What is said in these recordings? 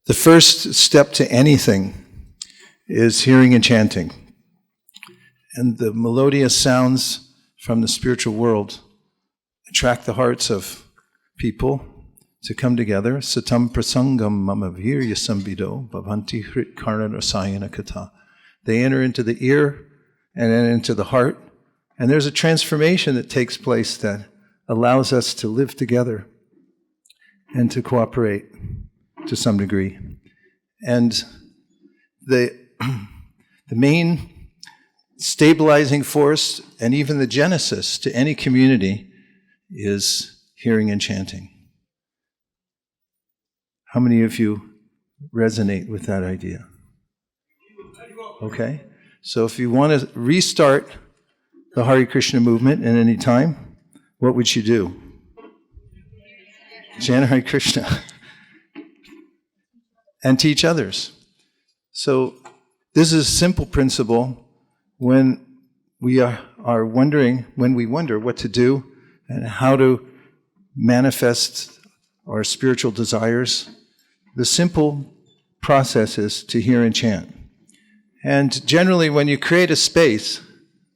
The first step to anything is hearing and chanting. And the melodious sounds from the spiritual world attract the hearts of people to come together. Satam prasangam mama virya sambido bhavanti hrit karna rasayana kata. They enter into the ear and then into the heart. And there's a transformation that takes place that allows us to live together and to cooperate to some degree. And the main stabilizing force and even the genesis to any community is hearing and chanting. How many of you resonate with that idea? Okay, so if you want to restart the Hare Krishna movement at any time, what would you do? Chant Hare Krishna and teach others. So this is a simple principle when we are wondering, when we wonder what to do and how to manifest our spiritual desires. The simple process is to hear and chant. And generally, when you create a space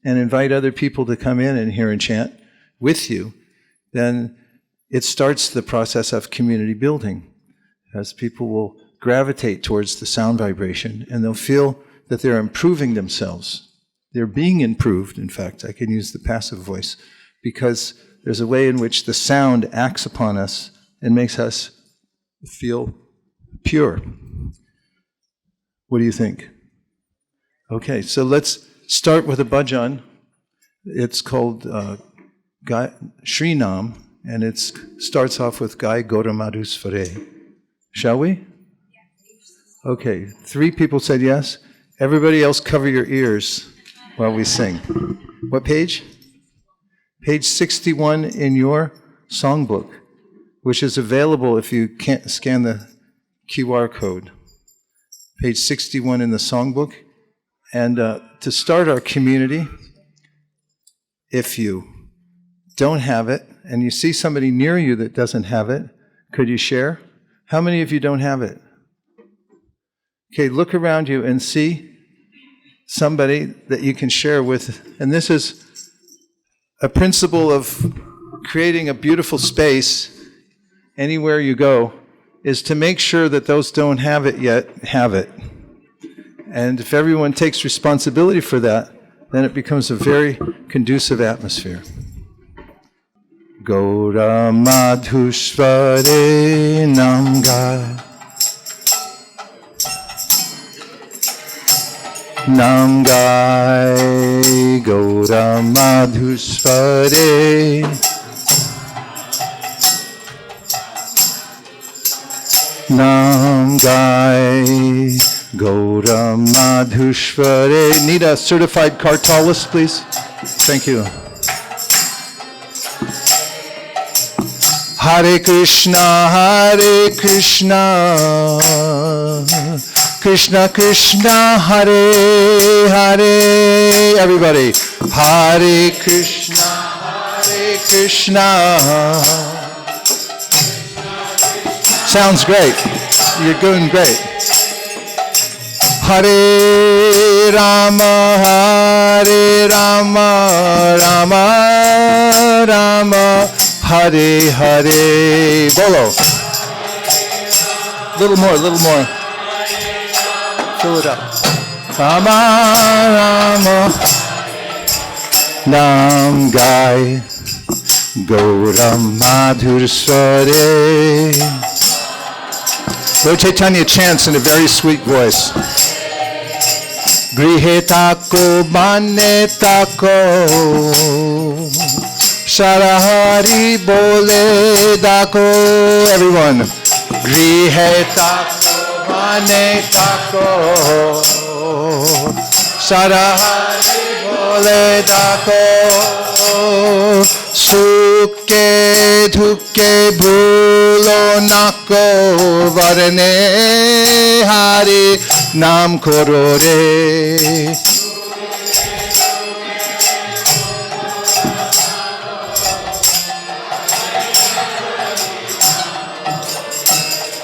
and invite other people to come in and hear and chant with you, then it starts the process of community building, as people will gravitate towards the sound vibration and they'll feel that they're improving themselves. They're being improved, in fact. I can use the passive voice because there's a way in which the sound acts upon us and makes us feel pure. What do you think? Okay, so let's start with a bhajan. It's called Shri Nam, and it starts off with Gai Gora Madhusvare. Shall we? Okay, 3 people said yes. Everybody else cover your ears while we sing. What page? Page 61 in your songbook, which is available if you can't scan the QR code. Page 61 in the songbook. And to start our community, if you don't have it, and you see somebody near you that doesn't have it, could you share? How many of you don't have it? Okay, look around you and see somebody that you can share with. And this is a principle of creating a beautiful space anywhere you go, is to make sure that those don't have it yet have it. And if everyone takes responsibility for that, then it becomes a very conducive atmosphere. Gaura Madhusvare Namgai Namgai Gaura Madhusvare Namgai Gaura Madhusvare. Need a certified kartalis, please? Thank you. Hare Krishna, Hare Krishna, Krishna Krishna, Hare Hare. Everybody. Hare Krishna, Hare Krishna. Sounds great. You're doing great. Hare Rama, Hare Rama, Rama Rama, Hare Hare. Bolo. Little more, little more. Fill it up. Rama Rama, Nam Gai, Gaura Madhusvare. Lord Chaitanya chants in a very sweet voice. Grihe tako mane tako, Sarahari bole dako. Everyone. Grihe tako mane tako, Sarahari bole dako. Suke dhuke bhulo nako, varne hari nam koro re.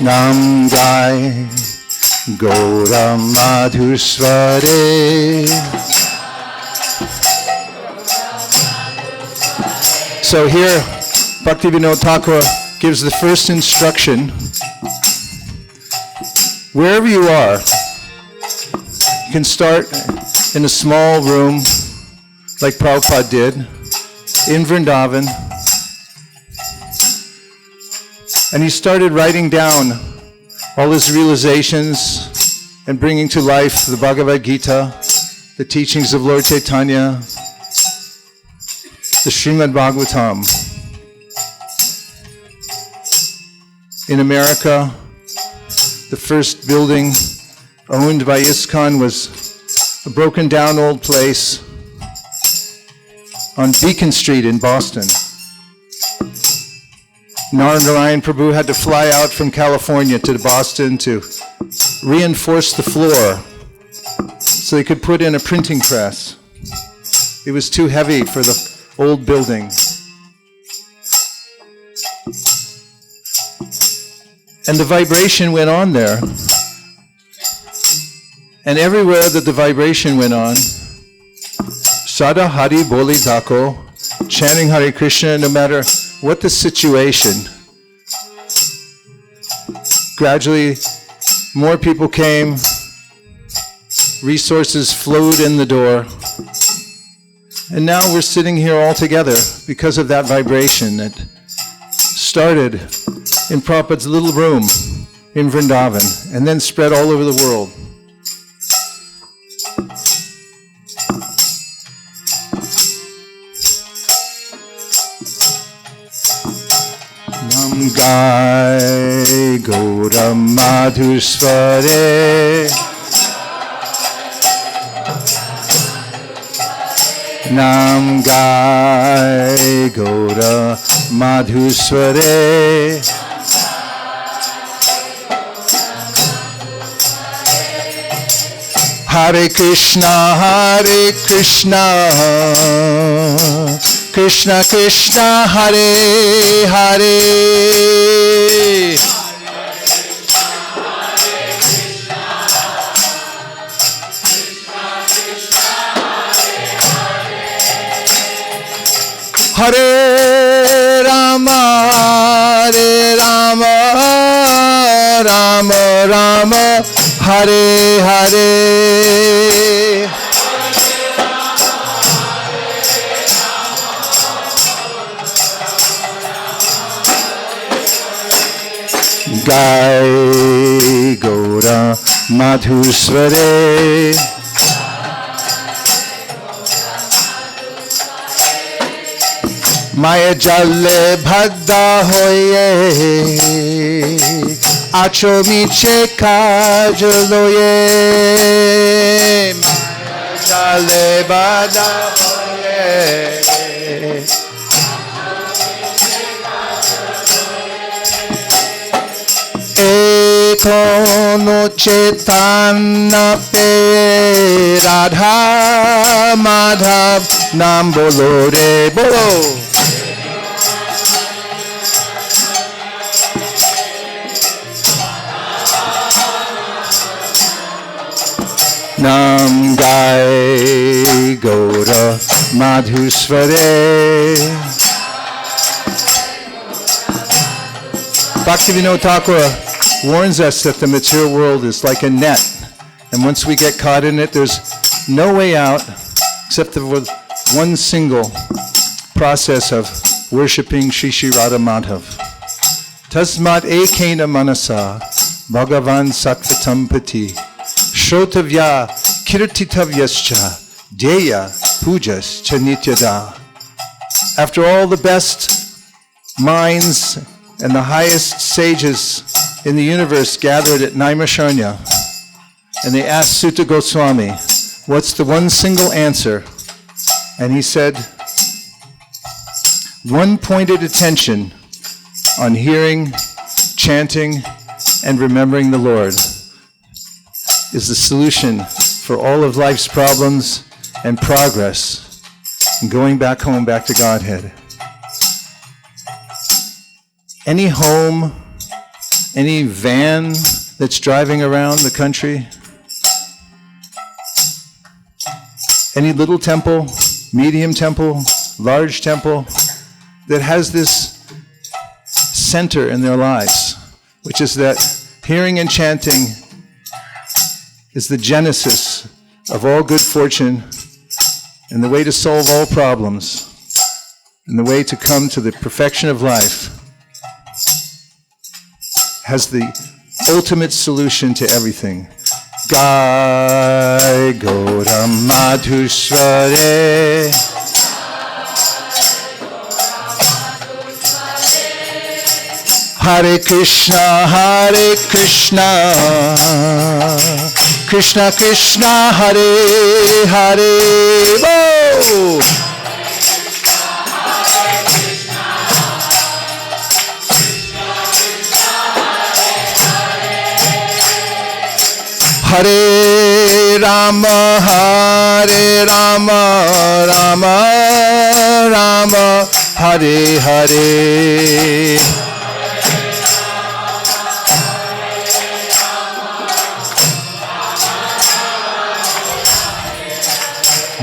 Nam Gai Gaura Madhusware. So here, Bhaktivinoda Thakur gives the first instruction. Wherever you are, you can start in a small room like Prabhupada did in Vrindavan. And he started writing down all his realizations and bringing to life the Bhagavad Gita, the teachings of Lord Chaitanya, the Srimad Bhagavatam. In America, the first building owned by ISKCON was a broken down old place on Beacon Street in Boston. Narayan Prabhu had to fly out from California to Boston to reinforce the floor so he could put in a printing press. It was too heavy for the old building. And the vibration went on there. And everywhere that the vibration went on, Sada Hari Boli Dako, chanting Hare Krishna, no matter what the situation. Gradually, more people came, resources flowed in the door, and now we're sitting here all together because of that vibration that started in Prabhupada's little room in Vrindavan and then spread all over the world. Nam Gai Gaura Madhusware. Nam Gai Gaura Madhusware. Hare Krishna, Hare Krishna, Krishna Krishna, Hare Hare. Hare Rama, Hare Rama, Rama Rama, Hare Hare. Gai Gaura Madhusware. Maya Jalle Bhagda Hoye Acho Miche Kajaloye. Maya Jalle Bhagda Hoye Ekono Chaitanya Pe Radha Madhav Nam Bolo Re Bolo. Nam Gai Gaura Madhusware. Bhaktivinoda Thakur warns us that the material world is like a net, and once we get caught in it, there's no way out except for one single process of worshipping Shri Shri Radha Madhav. Tasmat ekena manasa Bhagavan Sattvatam Pati Shrotavya Kirtitavyascha Deya Pujas Chanityada. After all the best minds and the highest sages in the universe gathered at Naimisharanya, and they asked Sutta Goswami, what's the one single answer? And he said, one pointed attention on hearing, chanting, and remembering the Lord is the solution for all of life's problems and progress and going back home, back to Godhead. Any home, any van that's driving around the country? Any little temple, medium temple, large temple that has this center in their lives, which is that hearing and chanting is the genesis of all good fortune and the way to solve all problems and the way to come to the perfection of life, has the ultimate solution to everything. Gai Gaura Madhusware Hare Krishna, Krishna Krishna, Hare Hare. Whoa! Hare Rama, Rama Rama, Hare Hare.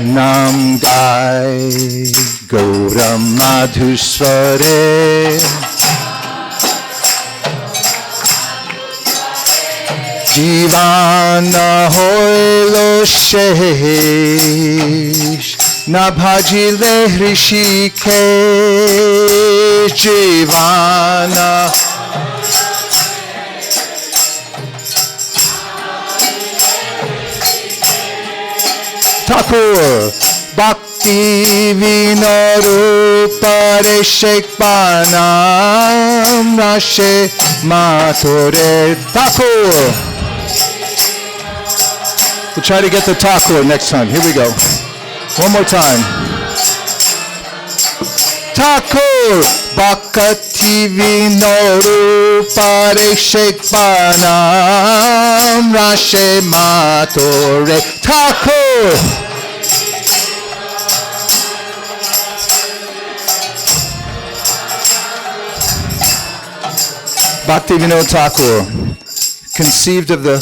Nam Gai Gaura Madhusware Jivana hoilo shesh na bhajile hrishikesh Jivana Thakur Bhakti Vinodupare Shekpanam Rashe Mathore Thakur. We'll try to get the Thakur next time. Here we go. One more time. Thakur Bhakti Vinodupare Shekpanam Rashe Mathore Thakur. Bhaktivinoda Thakur conceived of the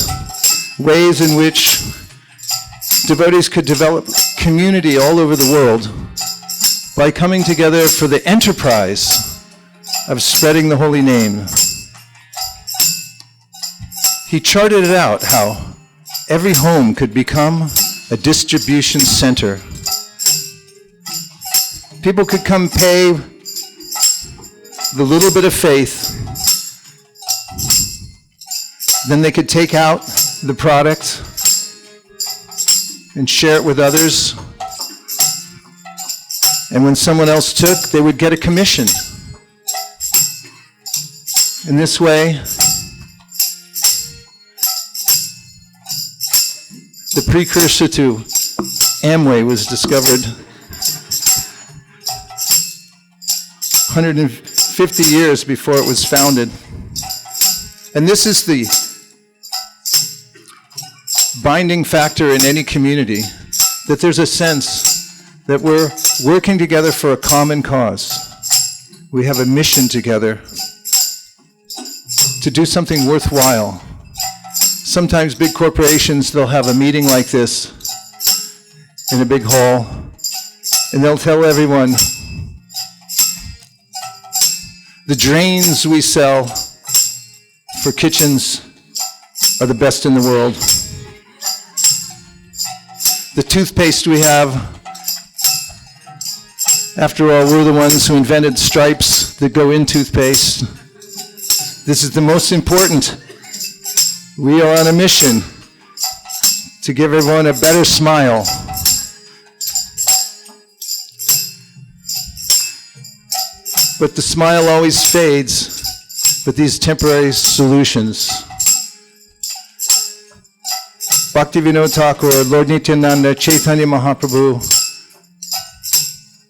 ways in which devotees could develop community all over the world by coming together for the enterprise of spreading the holy name. He charted it out how every home could become a distribution center. People could come pay the little bit of faith, then they could take out the product and share it with others. And when someone else took, they would get a commission. In this way, the precursor to Amway was discovered 150 years before it was founded. And this is the binding factor in any community, that there's a sense that we're working together for a common cause. We have a mission together to do something worthwhile. Sometimes big corporations, they'll have a meeting like this in a big hall, and they'll tell everyone, the drains we sell for kitchens are the best in the world. The toothpaste we have, after all, we're the ones who invented stripes that go in toothpaste. This is the most important. We are on a mission to give everyone a better smile. But the smile always fades with these temporary solutions. Bhaktivinoda Thakur, Lord Nityananda, Chaitanya Mahaprabhu,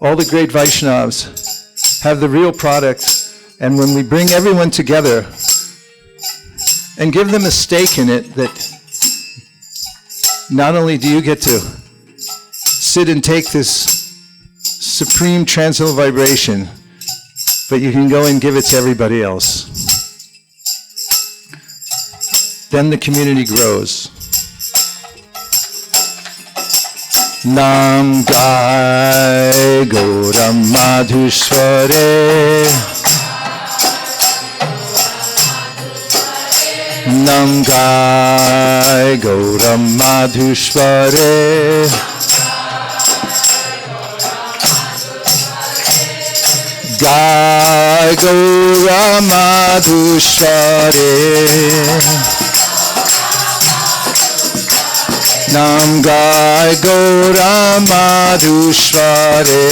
all the great Vaishnavas have the real product, and when we bring everyone together and give them a stake in it, that not only do you get to sit and take this supreme transcendental vibration, but you can go and give it to everybody else. then the community grows. Nam Gai Gauram Madhusware Nam Gai Gauram Madhusware Gai Gauram Madhusware Nam Gai Gauram Madhusware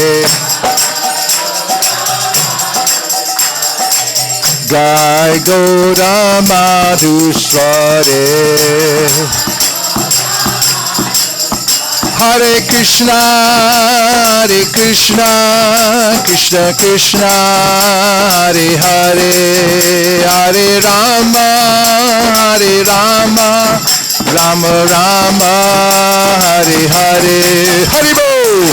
Gai Gauram Madhusware Hare Krishna Krishna Krishna Hare Hare Hare Rama Rama Rama Hare Hare Hare Bol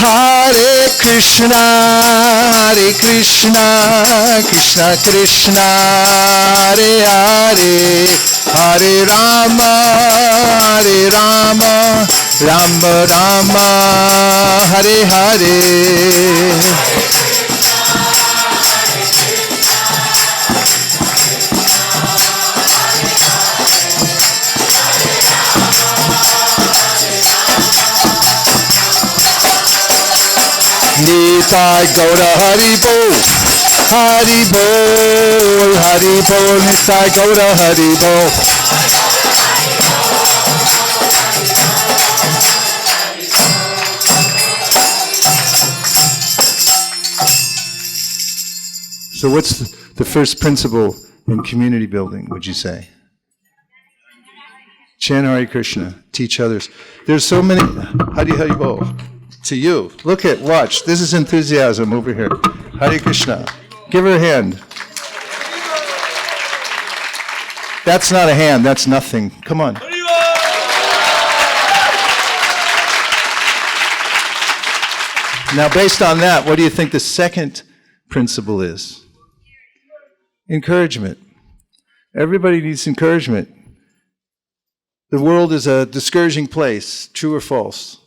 Hare Krishna Krishna Krishna Hare Hare Hare Rama Rama Rama Hare Hare Nitai Gaura Hari Bol Hari Bol Hari Bol Nitai Gaura Hari Bol So what's the first principle in community building, would you say? Chant Hare Krishna, teach others. There's so many, Hari Hari Bol, to you. Look at, watch, this is enthusiasm over here. Hare Krishna, give her a hand. That's not a hand, that's nothing. Come on. Now based on that, what do you think the second principle is? Encouragement. Everybody needs encouragement. The world is a discouraging place, true or false?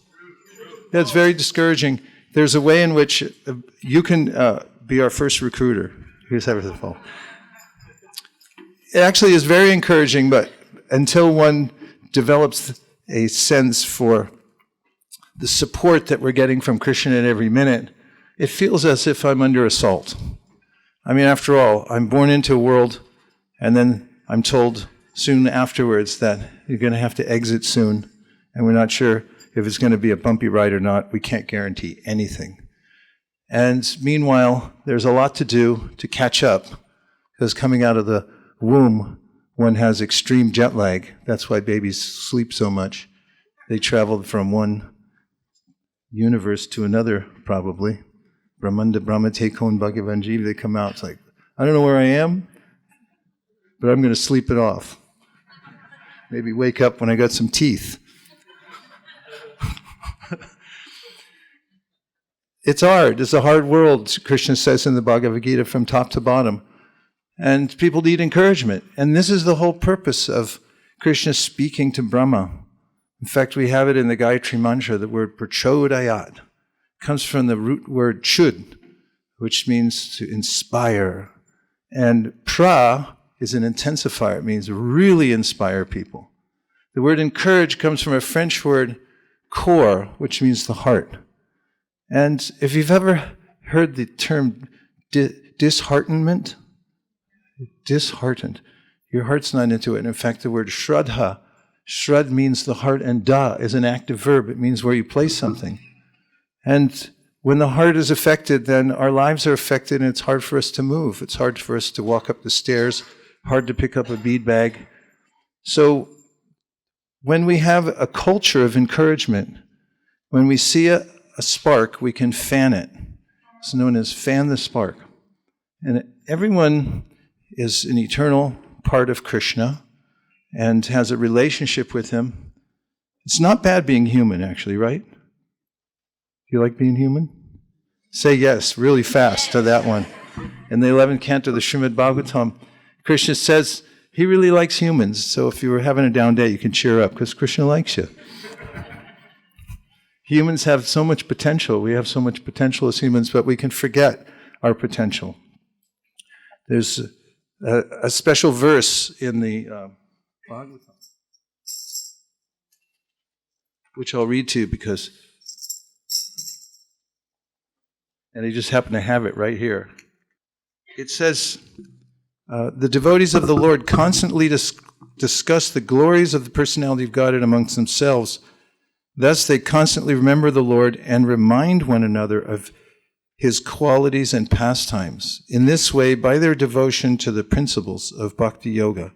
Yeah, it's very discouraging. There's a way in which you can be our first recruiter. Here's everything. It actually is very encouraging, but until one develops a sense for the support that we're getting from Krishna at every minute, it feels as if I'm under assault. I mean, after all, I'm born into a world, and then I'm told soon afterwards that you're going to have to exit soon, and we're not sure if it's going to be a bumpy ride or not. We can't guarantee anything. And meanwhile, there's a lot to do to catch up, because coming out of the womb, one has extreme jet lag. That's why babies sleep so much. They traveled from one universe to another, probably. Brahmanda Brahmate Kon Bhagavan Jeev, they come out, it's like, I don't know where I am, but I'm going to sleep it off. Maybe wake up when I got some teeth. It's hard. It's a hard world, Krishna says in the Bhagavad Gita, from top to bottom. And people need encouragement. And this is the whole purpose of Krishna speaking to Brahma. In fact, we have it in the Gayatri Mantra, the word prachodayat. Comes from the root word chud, which means to inspire. And pra is an intensifier. It means really inspire people. The word encourage comes from a French word cor, which means the heart. And if you've ever heard the term disheartenment, disheartened, your heart's not into it. In fact, the word shraddha, shrad means the heart, and da is an active verb. It means where you place something. And when the heart is affected, then our lives are affected, and it's hard for us to move. It's hard for us to walk up the stairs, hard to pick up a bead bag. So when we have a culture of encouragement, when we see a spark, we can fan it. It's known as fan the spark. And everyone is an eternal part of Krishna, and has a relationship with him. It's not bad being human, actually, right? You like being human? Say yes really fast to that one. In the 11th canto of the Srimad Bhagavatam, Krishna says he really likes humans. So if you were having a down day, you can cheer up because Krishna likes you. Humans have so much potential. We have so much potential as humans, but we can forget our potential. There's a special verse in the Bhagavatam, which I'll read to you because, and I just happen to have it right here. It says, the devotees of the Lord constantly discuss the glories of the personality of Godhead amongst themselves. Thus they constantly remember the Lord and remind one another of his qualities and pastimes. In this way, by their devotion to the principles of Bhakti Yoga,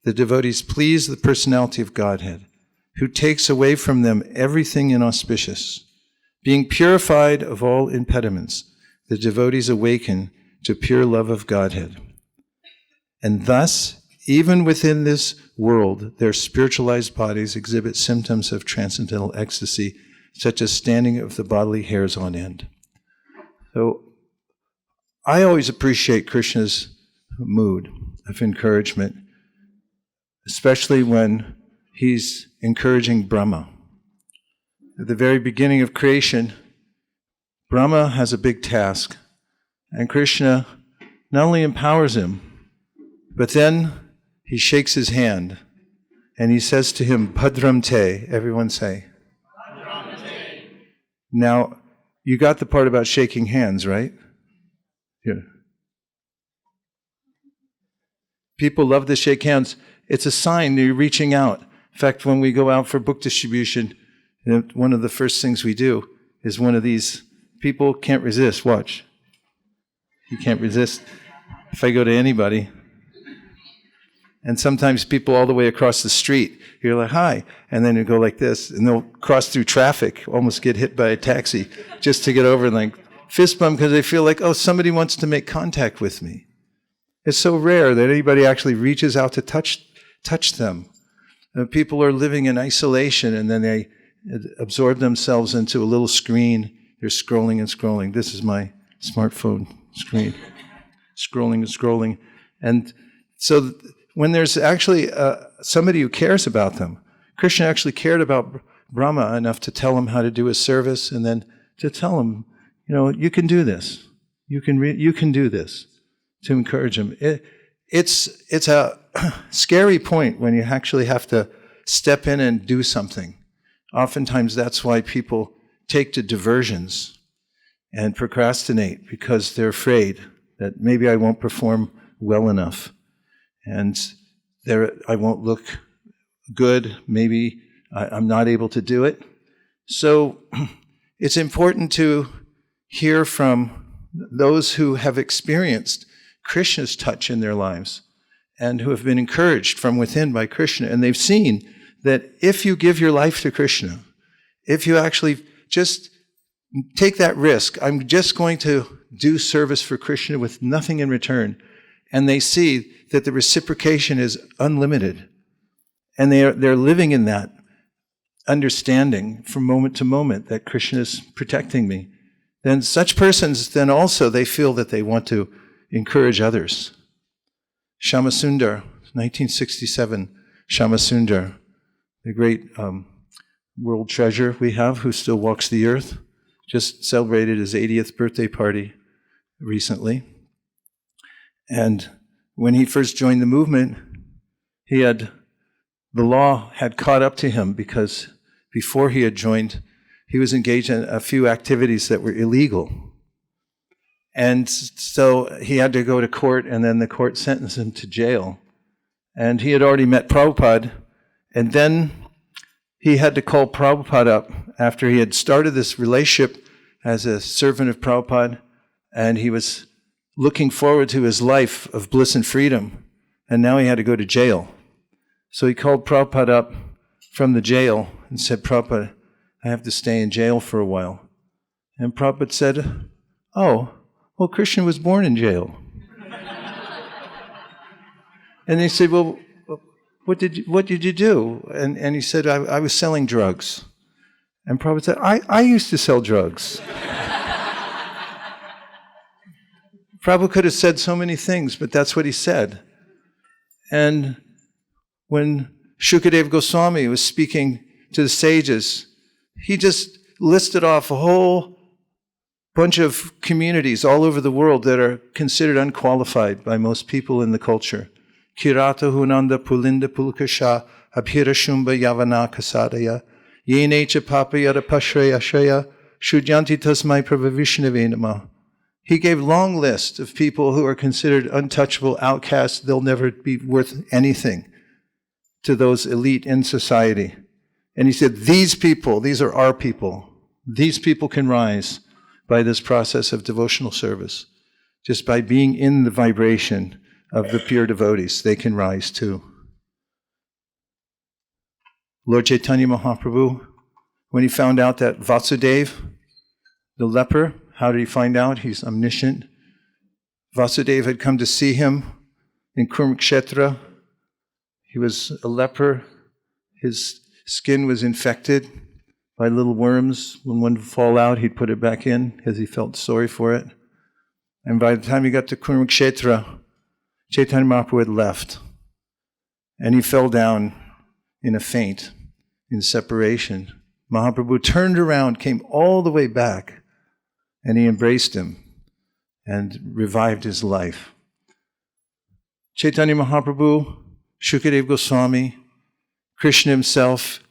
the devotees please the personality of Godhead, who takes away from them everything inauspicious. Being purified of all impediments, the devotees awaken to pure love of Godhead. And thus, even within this world, their spiritualized bodies exhibit symptoms of transcendental ecstasy, such as standing of the bodily hairs on end. So, I always appreciate Krishna's mood of encouragement, especially when he's encouraging Brahma. At the very beginning of creation, Brahma has a big task, and Krishna not only empowers him, but then he shakes his hand, and he says to him, Bhadram te, everyone say. Bhadram te. Now, you got the part about shaking hands, right? Yeah. People love to shake hands. It's a sign that you're reaching out. In fact, when we go out for book distribution, one of the first things we do is one of these. People can't resist. Watch. You can't resist. If I go to anybody, and sometimes people all the way across the street, you're like, hi, and then you go like this, and they'll cross through traffic, almost get hit by a taxi, just to get over and like fist bump because they feel like, oh, somebody wants to make contact with me. It's so rare that anybody actually reaches out to touch them. People are living in isolation, and then they absorb themselves into a little screen. They're scrolling and scrolling. This is my smartphone screen. Scrolling and scrolling. And so when there's actually somebody who cares about them, Krishna actually cared about Brahma enough to tell him how to do his service, and then to tell him, you can do this. You can do this, to encourage him. It's a scary point when you actually have to step in and do something. Oftentimes that's why people take to diversions and procrastinate, because they're afraid that maybe I won't perform well enough, and I won't look good, maybe I'm not able to do it. So it's important to hear from those who have experienced Krishna's touch in their lives and who have been encouraged from within by Krishna, and they've seen that if you give your life to Krishna, if you actually just take that risk, I'm just going to do service for Krishna with nothing in return, and they see that the reciprocation is unlimited, and they're living in that understanding from moment to moment that Krishna is protecting me, then such persons, then also they feel that they want to encourage others. Shyamasundar, 1967, Shyamasundar, the great world treasure we have who still walks the earth, just celebrated his 80th birthday party recently. And when he first joined the movement, the law had caught up to him, because before he had joined, he was engaged in a few activities that were illegal. And so he had to go to court, and then the court sentenced him to jail. And he had already met Prabhupada, and then he had to call Prabhupada up after he had started this relationship as a servant of Prabhupada, and he was looking forward to his life of bliss and freedom, and now he had to go to jail. So he called Prabhupada up from the jail and said, Prabhupada, I have to stay in jail for a while. And Prabhupada said, oh, well, Krishna was born in jail. And they said, well, what did you do? And he said, I was selling drugs. And Prabhupada said, I used to sell drugs. Prabhupada could have said so many things, but that's what he said. And when Shukadev Goswami was speaking to the sages, he just listed off a whole bunch of communities all over the world that are considered unqualified by most people in the culture. Kirata Hunanda Pulinda Pulkasha Abhirashumba Yavana Kasadaya Yenecha Papayata Pashraya Shaya Shudyanti Tasmai Prabhavishnave. He gave long lists of people who are considered untouchable outcasts. They'll never be worth anything to those elite in society. And he said, these people, these are our people. These people can rise by this process of devotional service. Just by being in the vibration of the pure devotees, they can rise too. Lord Chaitanya Mahaprabhu, when he found out that Vasudeva, the leper, how did he find out? He's omniscient. Vasudeva had come to see him in Kurukshetra. He was a leper. His skin was infected by little worms. When one would fall out, he'd put it back in because he felt sorry for it. And by the time he got to Kurukshetra, Chaitanya Mahaprabhu had left. And he fell down in a faint, in separation. Mahaprabhu turned around, came all the way back, and he embraced him and revived his life. Chaitanya Mahaprabhu, Shukadev Goswami, Krishna himself,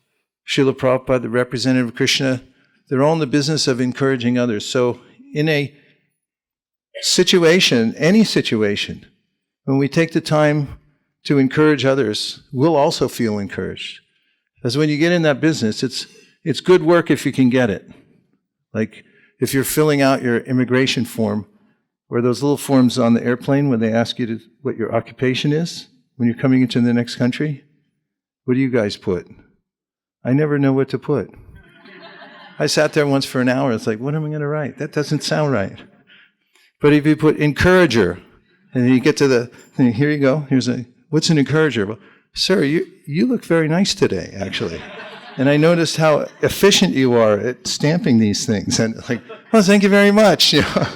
Srila Prabhupada, the representative of Krishna, they're all in the business of encouraging others. So in a situation, any situation, when we take the time to encourage others, we'll also feel encouraged. Because when you get in that business, it's good work if you can get it. Like if you're filling out your immigration form, or those little forms on the airplane when they ask you what your occupation is when you're coming into the next country, what do you guys put? I never know what to put. I sat there once for an hour. It's like, what am I going to write? That doesn't sound right. But if you put encourager, and you get to the thing, here you go. What's an encourager? Well, sir, you look very nice today, actually. And I noticed how efficient you are at stamping these things. And like, oh, thank you very much. You know?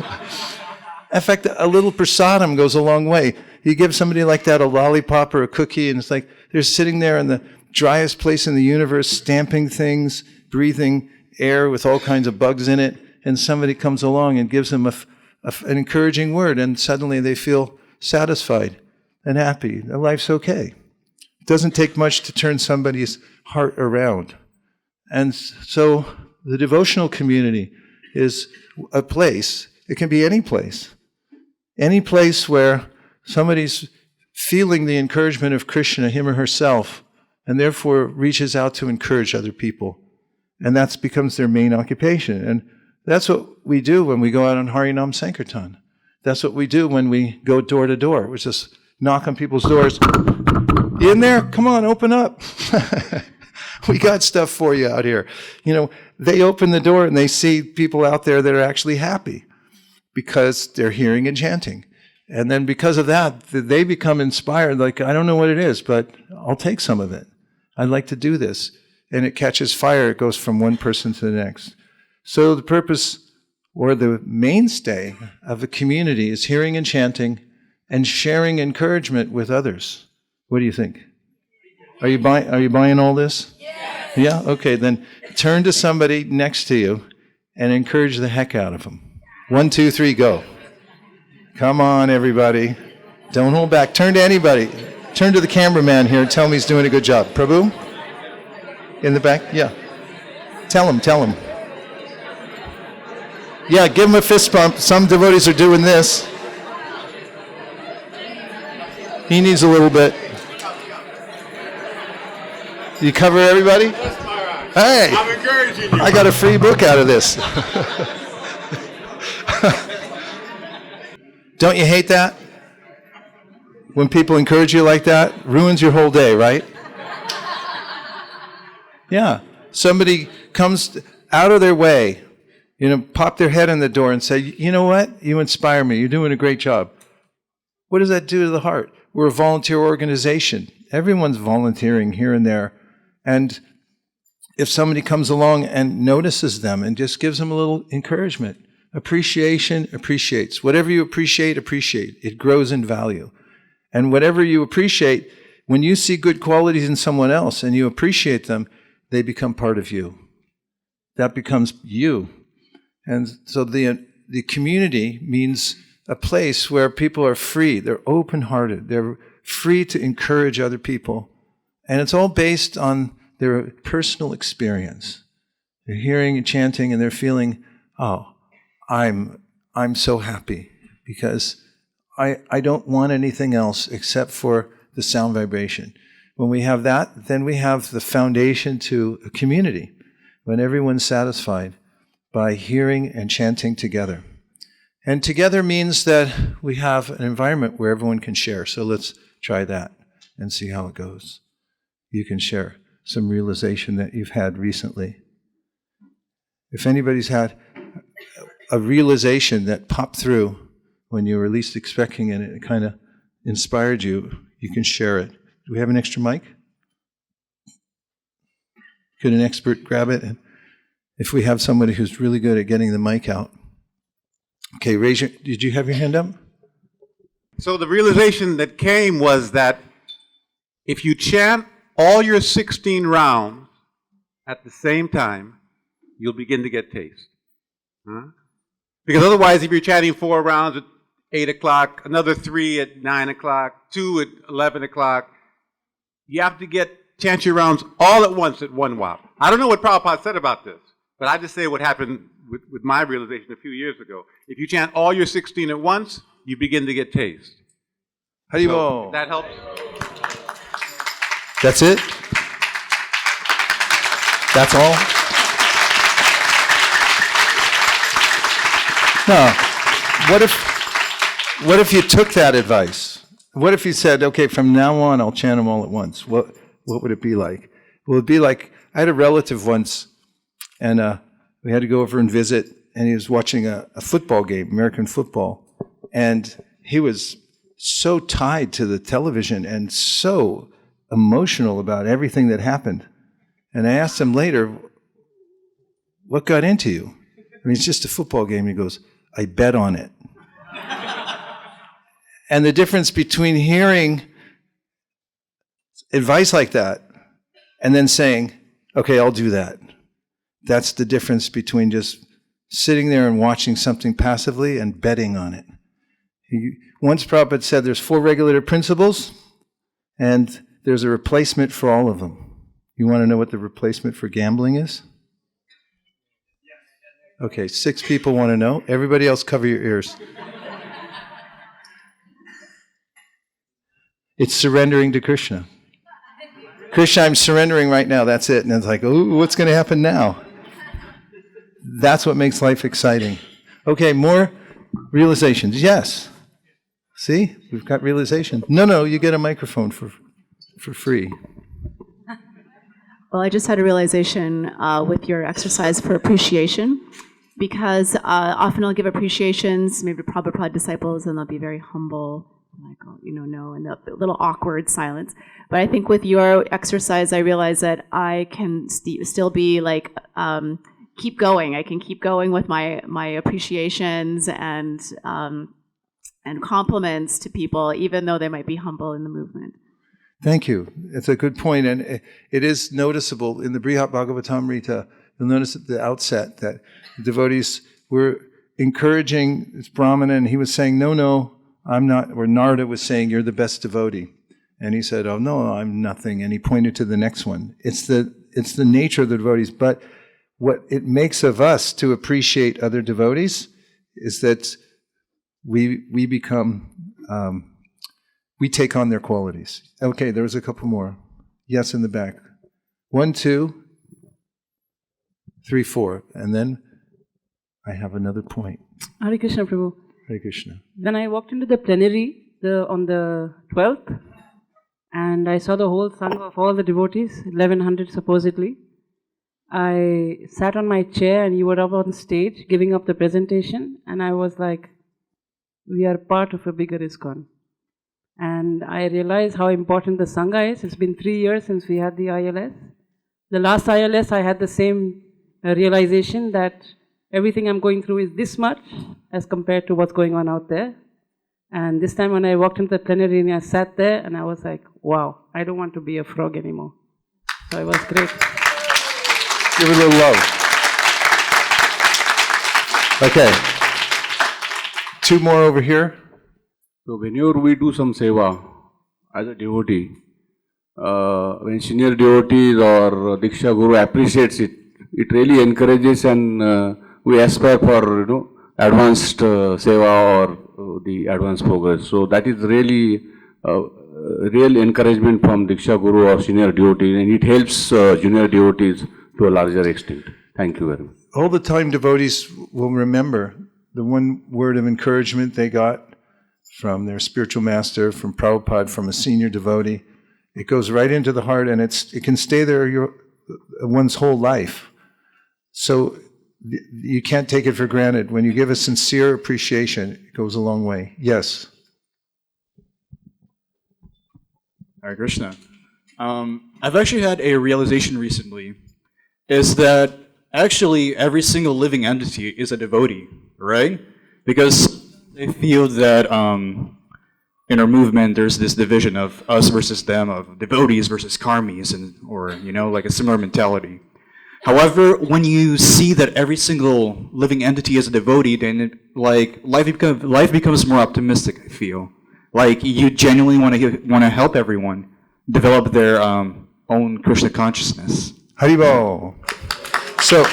In fact, a little prasadam goes a long way. You give somebody like that a lollipop or a cookie, and it's like they're sitting there in the driest place in the universe, stamping things, breathing air with all kinds of bugs in it, and somebody comes along and gives them an encouraging word, and suddenly they feel satisfied and happy. Their life's okay. It doesn't take much to turn somebody's heart around. And so the devotional community is a place, it can be any place where somebody's feeling the encouragement of Krishna, him or herself, and therefore reaches out to encourage other people. And that becomes their main occupation. And that's what we do when we go out on Harinam Sankirtan. That's what we do when we go door to door. We just knock on people's doors. You in there? Come on, open up. We got stuff for you out here. You know, they open the door and they see people out there that are actually happy because they're hearing and chanting. And then because of that, they become inspired, like, I don't know what it is, but I'll take some of it. I'd like to do this. And it catches fire. It goes from one person to the next. So the purpose or the mainstay of the community is hearing and chanting and sharing encouragement with others. What do you think? Are you buying all this? Yes. Yeah? Okay, then turn to somebody next to you and encourage the heck out of them. 1, 2, 3, go. Come on, everybody. Don't hold back. Turn to anybody. Turn to the cameraman here and tell him he's doing a good job. Prabhu? In the back? Yeah. Tell him. Yeah, give him a fist bump. Some devotees are doing this. He needs a little bit. You cover everybody? Hey! I'm encouraging you. I got a free book out of this. Don't you hate that? When people encourage you like that, ruins your whole day, right? Yeah. Somebody comes out of their way, pop their head in the door and say, you know what? You inspire me. You're doing a great job. What does that do to the heart? we're a volunteer organization. Everyone's volunteering here and there. And if somebody comes along and notices them and just gives them a little encouragement, appreciation appreciates. Whatever you appreciate, appreciate. It grows in value. And whatever you appreciate, when you see good qualities in someone else and you appreciate them, they become part of you. That becomes you. And so the community means a place where people are free, they're open-hearted, they're free to encourage other people. And it's all based on their personal experience. They're hearing and chanting and they're feeling, oh, I'm so happy because I don't want anything else except for the sound vibration. When we have that, then we have the foundation to a community, when everyone's satisfied by hearing and chanting together. And together means that we have an environment where everyone can share. So let's try that and see how it goes. You can share some realization that you've had recently. If anybody's had a realization that popped through when you were least expecting it, and it kind of inspired you, you can share it. Do we have an extra mic? Could an expert grab it? And if we have somebody who's really good at getting the mic out. Okay, did you have your hand up? So the realization that came was that if you chant all your 16 rounds at the same time, you'll begin to get taste. Huh? Because otherwise, if you're chanting 4 rounds at 8 o'clock, another 3 at 9 o'clock, 2 at 11 o'clock, you have to chant your rounds all at once at one whop. I don't know what Prabhupada said about this, but I just say what happened with my realization a few years ago. If you chant all your 16 at once, you begin to get taste. Haribol. That helps. That's it? That's all? No. What if you took that advice? What if you said, okay, from now on I'll chant them all at once? What would it be like? Well, it'd be like, I had a relative once, and we had to go over and visit, and he was watching a football game, American football, and he was so tied to the television and so emotional about everything that happened. And I asked him later, what got into you? I mean, it's just a football game. He goes, I bet on it. And the difference between hearing advice like that and then saying, okay, I'll do that. That's the difference between just sitting there and watching something passively and betting on it. Once Prabhupada said there's 4 regulative principles, and there's a replacement for all of them. You want to know what the replacement for gambling is? Okay, 6 people want to know. Everybody else cover your ears. It's surrendering to Krishna. Krishna, I'm surrendering right now. That's it. And it's like, oh, what's going to happen now? That's what makes life exciting. Okay, more realizations. Yes. See, we've got realization. No, you get a microphone for free. Well, I just had a realization with your exercise for appreciation, because often I'll give appreciations, maybe to Prabhupada disciples, and they'll be very humble, like, oh, no, and a little awkward silence. But I think with your exercise, I realize that I can still be like, keep going. I can keep going with my appreciations and compliments to people, even though they might be humble in the movement. Thank you. It's a good point, and it is noticeable in the Brihat Bhagavatamrita. You'll notice at the outset that the devotees were encouraging this Brahmana, and he was saying, no, I'm not, or Narada was saying, you're the best devotee. And he said, oh, no, I'm nothing. And he pointed to the next one. It's the nature of the devotees. But what it makes of us to appreciate other devotees is that we become, we take on their qualities. Okay, there was a couple more. Yes, in the back. 1, 2, 3, 4. And then I have another point. Hare Krishna, Prabhu. Hare Krishna. Then I walked into the plenary on the 12th, and I saw the whole sangha of all the devotees, 1100 supposedly. I sat on my chair and you were up on stage giving up the presentation, and I was like, we are part of a bigger ISKCON. And I realized how important the Sangha is. It's been 3 years since we had the ILS. The last ILS, I had the same realization that everything I'm going through is this much as compared to what's going on out there. And this time when I walked into the plenary and I sat there and I was like, wow, I don't want to be a frog anymore. So it was great. Give it a little love. Okay. 2 more over here. So whenever we do some seva as a devotee, when senior devotees or Diksha Guru appreciates it, it really encourages and we aspire for advanced seva or the advanced progress. So that is really real encouragement from Diksha Guru or senior devotees, and it helps junior devotees to a larger extent. Thank you very much. All the time devotees will remember the one word of encouragement they got from their spiritual master, from Prabhupada, from a senior devotee. It goes right into the heart, and it can stay there one's whole life. So you can't take it for granted. When you give a sincere appreciation, it goes a long way. Yes? Hare Krishna. I've actually had a realization recently, is that actually every single living entity is a devotee, right? Because I feel that in our movement there's this division of us versus them, of devotees versus karmis, or like a similar mentality. However, when you see that every single living entity is a devotee, then life becomes more optimistic, I feel. Like you genuinely want to help everyone develop their own Krishna consciousness. Haribol. So,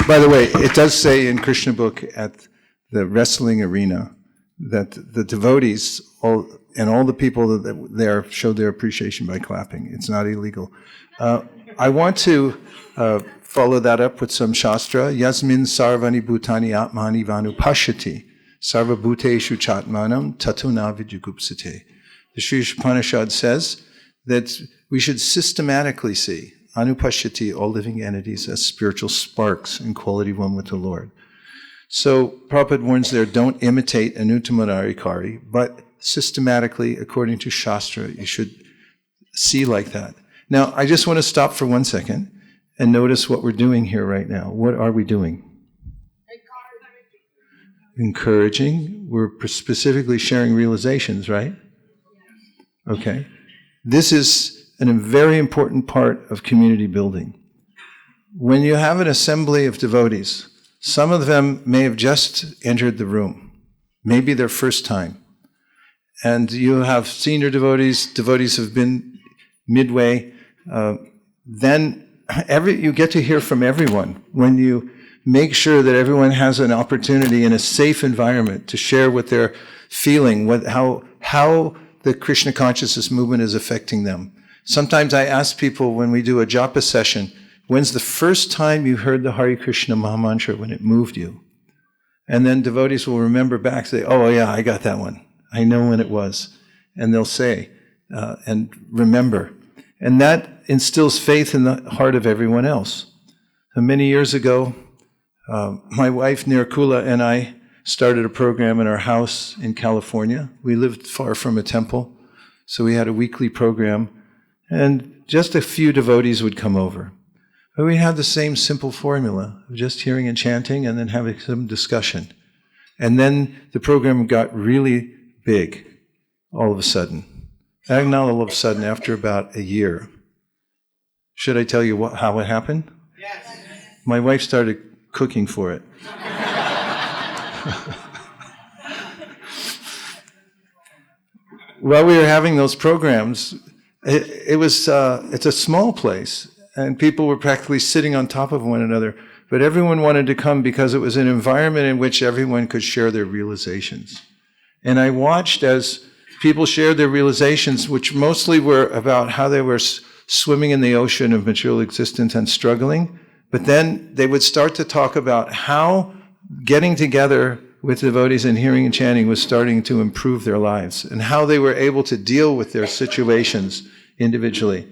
by the way, it does say in Krishna book at the wrestling arena that the devotees and all the people that there showed their appreciation by clapping. It's not illegal. I want to follow that up with some shastra. Yasmin sarvani bhutani atmani vanupashyati sarva bhuteshu chatmanam tatuna vijugupsate. The Sri Upanishad says that we should systematically see anupashyati, all living entities, as spiritual sparks in quality one with the Lord. So Prabhupada warns there, don't imitate Anuttamadharikari, but systematically, according to Shastra, you should see like that. Now, I just want to stop for 1 second and notice what we're doing here right now. What are we doing? Encouraging. We're specifically sharing realizations, right? Okay. This is a very important part of community building. When you have an assembly of devotees, some of them may have just entered the room, maybe their first time. And you have senior devotees have been midway. Then you get to hear from everyone when you make sure that everyone has an opportunity in a safe environment to share what they're feeling, how the Krishna consciousness movement is affecting them. Sometimes I ask people when we do a japa session, when's the first time you heard the Hare Krishna Mahamantra, when it moved you? And then devotees will remember back, say, oh yeah, I got that one. I know when it was. And they'll say, and remember. And that instills faith in the heart of everyone else. And many years ago, my wife Nirkula and I started a program in our house in California. We lived far from a temple, so we had a weekly program, and just a few devotees would come over. But we had the same simple formula of just hearing and chanting and then having some discussion. And then the program got really big all of a sudden. And not all of a sudden, after about a year. Should I tell you how it happened? Yes. My wife started cooking for it. While we were having those programs, it's a small place, and people were practically sitting on top of one another, but everyone wanted to come because it was an environment in which everyone could share their realizations. And I watched as people shared their realizations, which mostly were about how they were swimming in the ocean of material existence and struggling, but then they would start to talk about how getting together with devotees and hearing and chanting was starting to improve their lives, and how they were able to deal with their situations individually.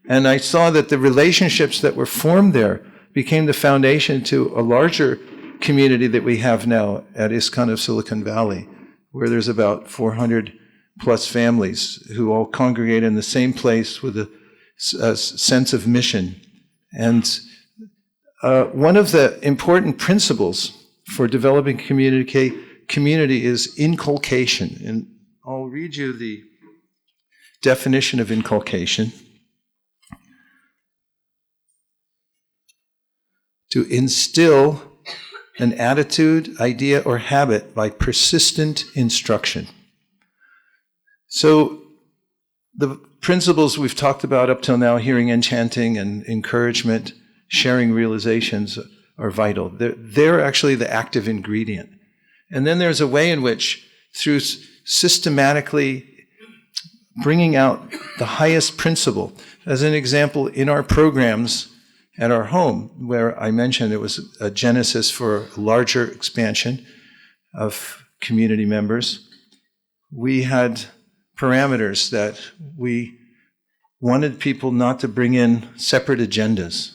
And I saw that the relationships that were formed there became the foundation to a larger community that we have now at ISKCON of Silicon Valley, where there's about 400 plus families who all congregate in the same place with a sense of mission. And one of the important principles for developing community is inculcation. And I'll read you the definition of inculcation. To instill an attitude, idea, or habit by persistent instruction. So the principles we've talked about up till now, hearing and chanting and encouragement, sharing realizations, are vital. They're actually the active ingredient. And then there's a way in which, through systematically bringing out the highest principle, as an example, in our programs at our home, where I mentioned it was a genesis for a larger expansion of community members, we had parameters that we wanted people not to bring in separate agendas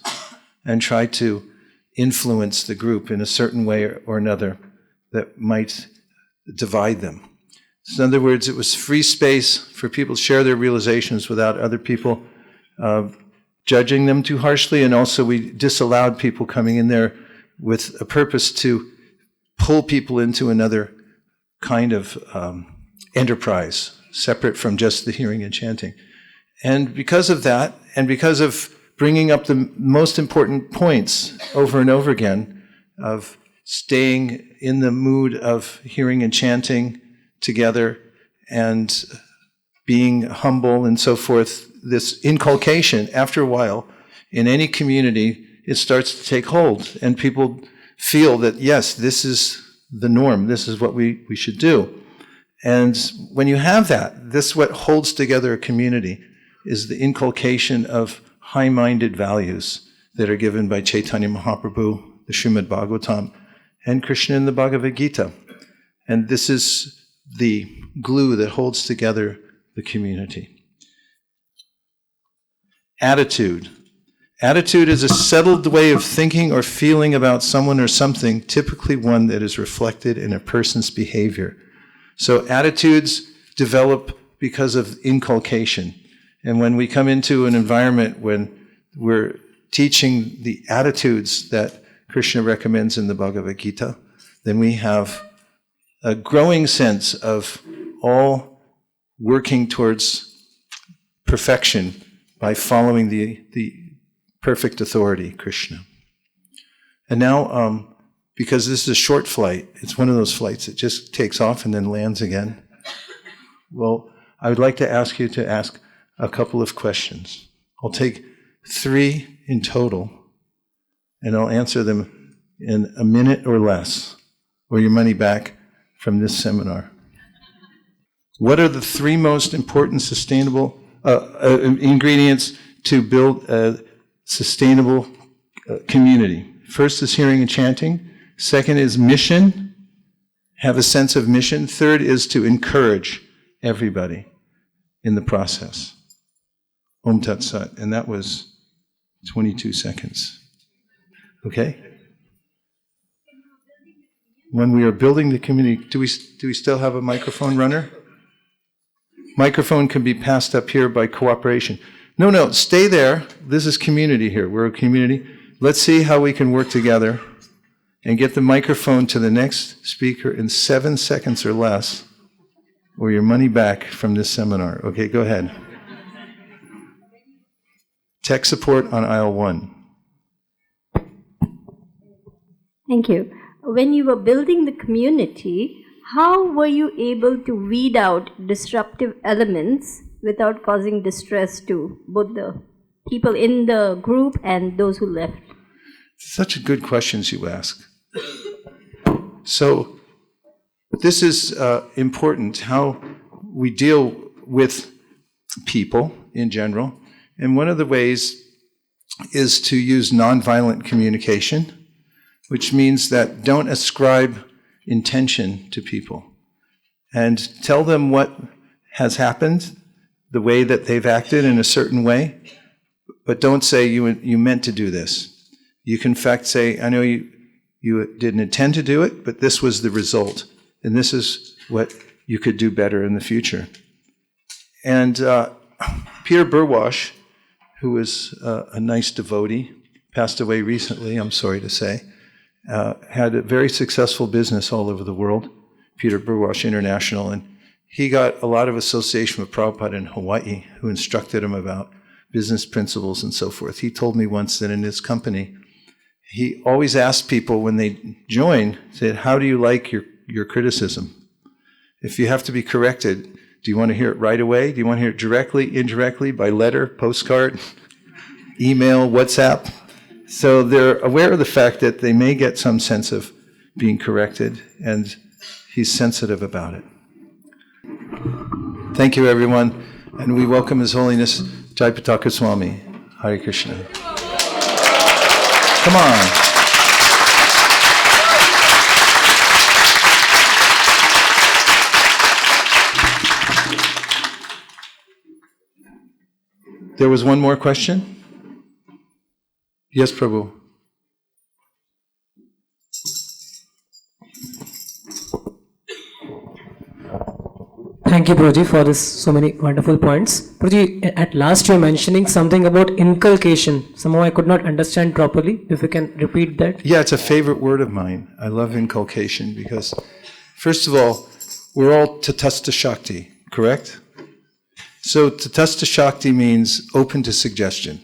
and try to influence the group in a certain way or another that might divide them. So in other words, it was free space for people to share their realizations without other people judging them too harshly, and also we disallowed people coming in there with a purpose to pull people into another kind of enterprise, separate from just the hearing and chanting. And because of that, and because of bringing up the most important points over and over again, of staying in the mood of hearing and chanting together and being humble and so forth, this inculcation, after a while, in any community, it starts to take hold. And people feel that, yes, this is the norm, this is what we should do. And when you have that, this is what holds together a community, is the inculcation of high-minded values that are given by Chaitanya Mahaprabhu, the Srimad Bhagavatam, and Krishna in the Bhagavad Gita. And this is the glue that holds together the community. Attitude. Attitude is a settled way of thinking or feeling about someone or something, typically one that is reflected in a person's behavior. So attitudes develop because of inculcation. And when we come into an environment when we're teaching the attitudes that Krishna recommends in the Bhagavad Gita, then we have a growing sense of all working towards perfection by following the perfect authority, Krishna. And now, because this is a short flight, it's one of those flights that just takes off and then lands again. Well, I would like to ask you to ask a couple of questions. I'll take 3 in total, and I'll answer them in a minute or less, or your money back from this seminar. What are the 3 most important sustainable ingredients to build a sustainable community? First is hearing and chanting. Second is mission, have a sense of mission. Third is to encourage everybody in the process. Om Tat Sat. And that was 22 seconds. Okay? When we are building the community, do we still have a microphone runner? Microphone can be passed up here by cooperation. No, stay there. This is community here. We're a community. Let's see how we can work together and get the microphone to the next speaker in 7 seconds or less, or your money back from this seminar. Okay, go ahead. Tech support on aisle 1. Thank you. When you were building the community, how were you able to weed out disruptive elements without causing distress to both the people in the group and those who left? Such good questions you ask. So this is important, how we deal with people in general. And one of the ways is to use nonviolent communication, which means that don't ascribe intention to people. And tell them what has happened, the way that they've acted in a certain way, but don't say you meant to do this. You can in fact say, I know you didn't intend to do it, but this was the result. And this is what you could do better in the future. And Peter Burwash, who was a nice devotee, passed away recently, I'm sorry to say, had a very successful business all over the world, Peter Burwash International, and he got a lot of association with Prabhupada in Hawaii, who instructed him about business principles and so forth. He told me once that in his company, he always asked people when they join, said, how do you like your criticism? If you have to be corrected, do you want to hear it right away? Do you want to hear it directly, indirectly, by letter, postcard, email, WhatsApp? So they're aware of the fact that they may get some sense of being corrected, and he's sensitive about it. Thank you, everyone, and we welcome His Holiness Jayapataka Swami. Hare Krishna. Come on. There was one more question? Yes, Prabhu. Thank you, Prabhuji, for this so many wonderful points. Prabhuji, at last you were mentioning something about inculcation. Somehow I could not understand properly. If you can repeat that. Yeah, it's a favorite word of mine. I love inculcation because, first of all, we're all tatastha shakti, correct? So tatastha shakti means open to suggestion.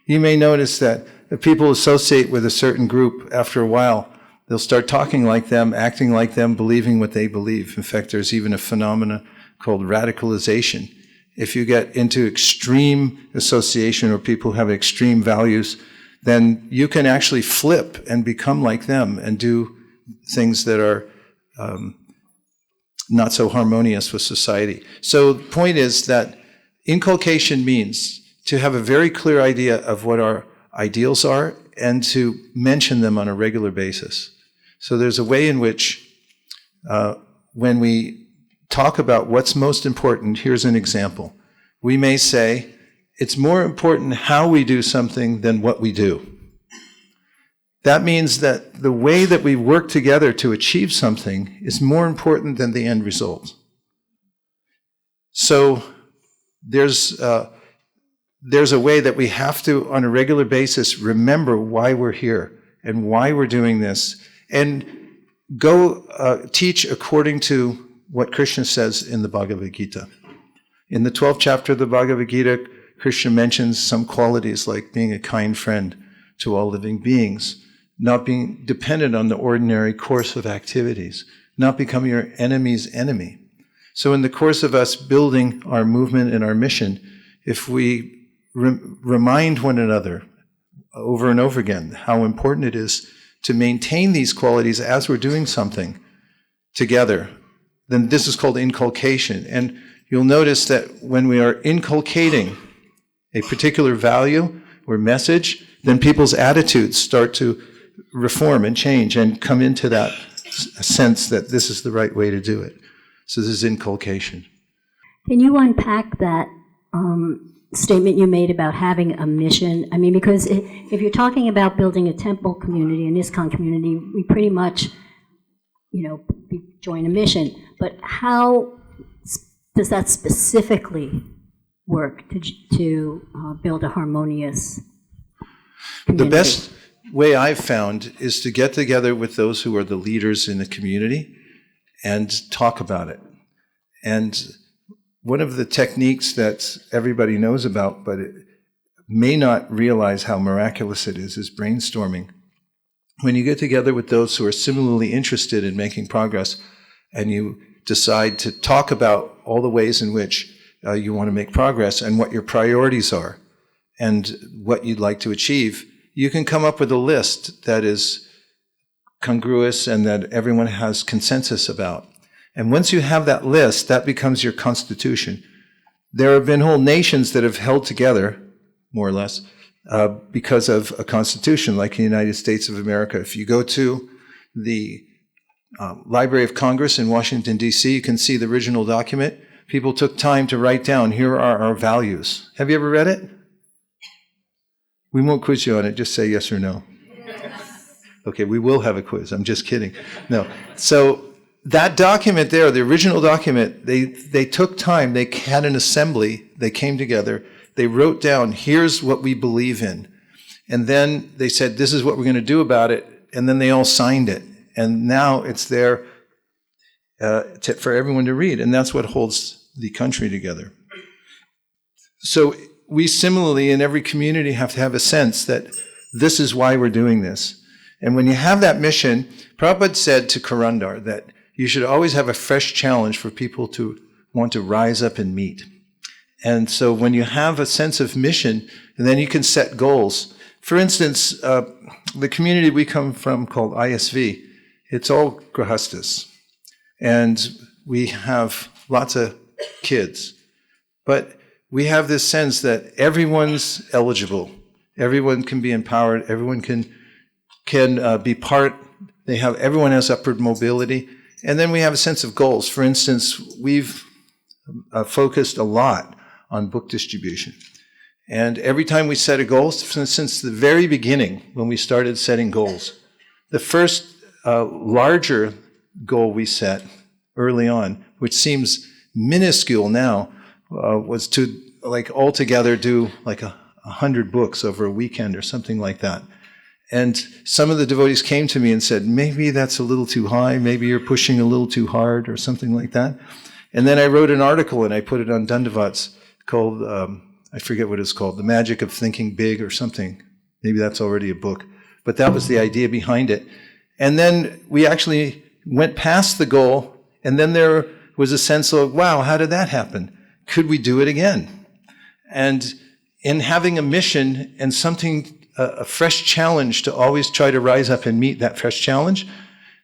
You may notice that if people associate with a certain group, after a while, they'll start talking like them, acting like them, believing what they believe. In fact, there's even a phenomena called radicalization. If you get into extreme association or people who have extreme values, then you can actually flip and become like them and do things that are not so harmonious with society. So the point is that inculcation means to have a very clear idea of what our ideals are and to mention them on a regular basis. So there's a way in which when we talk about what's most important, here's an example. We may say, it's more important how we do something than what we do. That means that the way that we work together to achieve something is more important than the end result. So there's a way that we have to, on a regular basis, remember why we're here and why we're doing this, and go teach according to what Krishna says in the Bhagavad Gita. In the 12th chapter of the Bhagavad Gita, Krishna mentions some qualities like being a kind friend to all living beings, not being dependent on the ordinary course of activities, not becoming your enemy's enemy. So in the course of us building our movement and our mission, if we remind one another over and over again how important it is to maintain these qualities as we're doing something together, then this is called inculcation. And you'll notice that when we are inculcating a particular value or message, then people's attitudes start to reform and change and come into that sense that this is the right way to do it. So this is inculcation. Can you unpack that statement you made about having a mission? I mean, because if you're talking about building a temple community, an ISKCON community, we pretty much, join a mission. But how does that specifically work to build a harmonious community? The best way I've found is to get together with those who are the leaders in the community and talk about it. And one of the techniques that everybody knows about, but it may not realize how miraculous it is brainstorming. When you get together with those who are similarly interested in making progress and you decide to talk about all the ways in which you want to make progress and what your priorities are and what you'd like to achieve, you can come up with a list that is congruous and that everyone has consensus about. And once you have that list, that becomes your constitution. There have been whole nations that have held together, more or less, because of a constitution, like the United States of America. If you go to the Library of Congress in Washington, D.C., you can see the original document. People took time to write down, here are our values. Have you ever read it? We won't quiz you on it, just say yes or no. Okay, we will have a quiz. I'm just kidding. No. So that document there, the original document, they took time, they had an assembly, they came together, they wrote down, here's what we believe in. And then they said, this is what we're going to do about it. And then they all signed it. And now it's there for everyone to read. And that's what holds the country together. So we similarly in every community have to have a sense that this is why we're doing this. And when you have that mission, Prabhupada said to Karandar that you should always have a fresh challenge for people to want to rise up and meet. And so when you have a sense of mission, then you can set goals. For instance, the community we come from called ISV, it's all grahastas. And we have lots of kids. But we have this sense that everyone's eligible. Everyone can be empowered. Everyone can be part. Everyone has upward mobility. And then we have a sense of goals. For instance, we've focused a lot on book distribution. And every time we set a goal, since the very beginning, when we started setting goals, the first larger goal we set early on, which seems minuscule now, was to altogether do 100 books over a weekend or something like that. And some of the devotees came to me and said, maybe that's a little too high, maybe you're pushing a little too hard or something like that. And then I wrote an article and I put it on Dandavats called, I forget what it's called, The Magic of Thinking Big or something. Maybe that's already a book. But that was the idea behind it. And then we actually went past the goal, and then there was a sense of, wow, how did that happen? Could we do it again? And in having a mission and something, a fresh challenge to always try to rise up and meet that fresh challenge,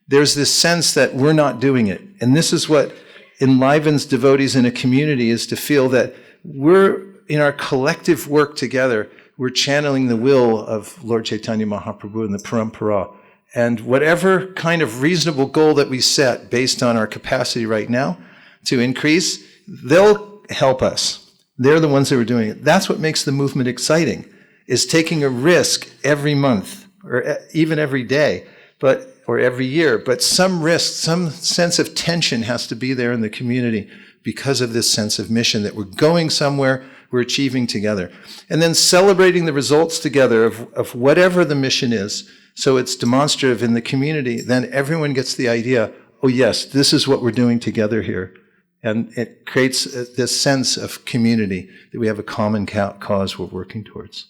there's this sense that we're not doing it. And this is what enlivens devotees in a community, is to feel that we're, in our collective work together, we're channeling the will of Lord Chaitanya Mahaprabhu and the Parampara. And whatever kind of reasonable goal that we set based on our capacity right now to increase, they'll help us. They're the ones that are doing it. That's what makes the movement exciting, is taking a risk every month or even every day, or every year. But some risk, some sense of tension has to be there in the community because of this sense of mission, that we're going somewhere, we're achieving together. And then celebrating the results together of whatever the mission is, so it's demonstrative in the community, then everyone gets the idea, oh yes, this is what we're doing together here. And it creates this sense of community, that we have a common cause we're working towards.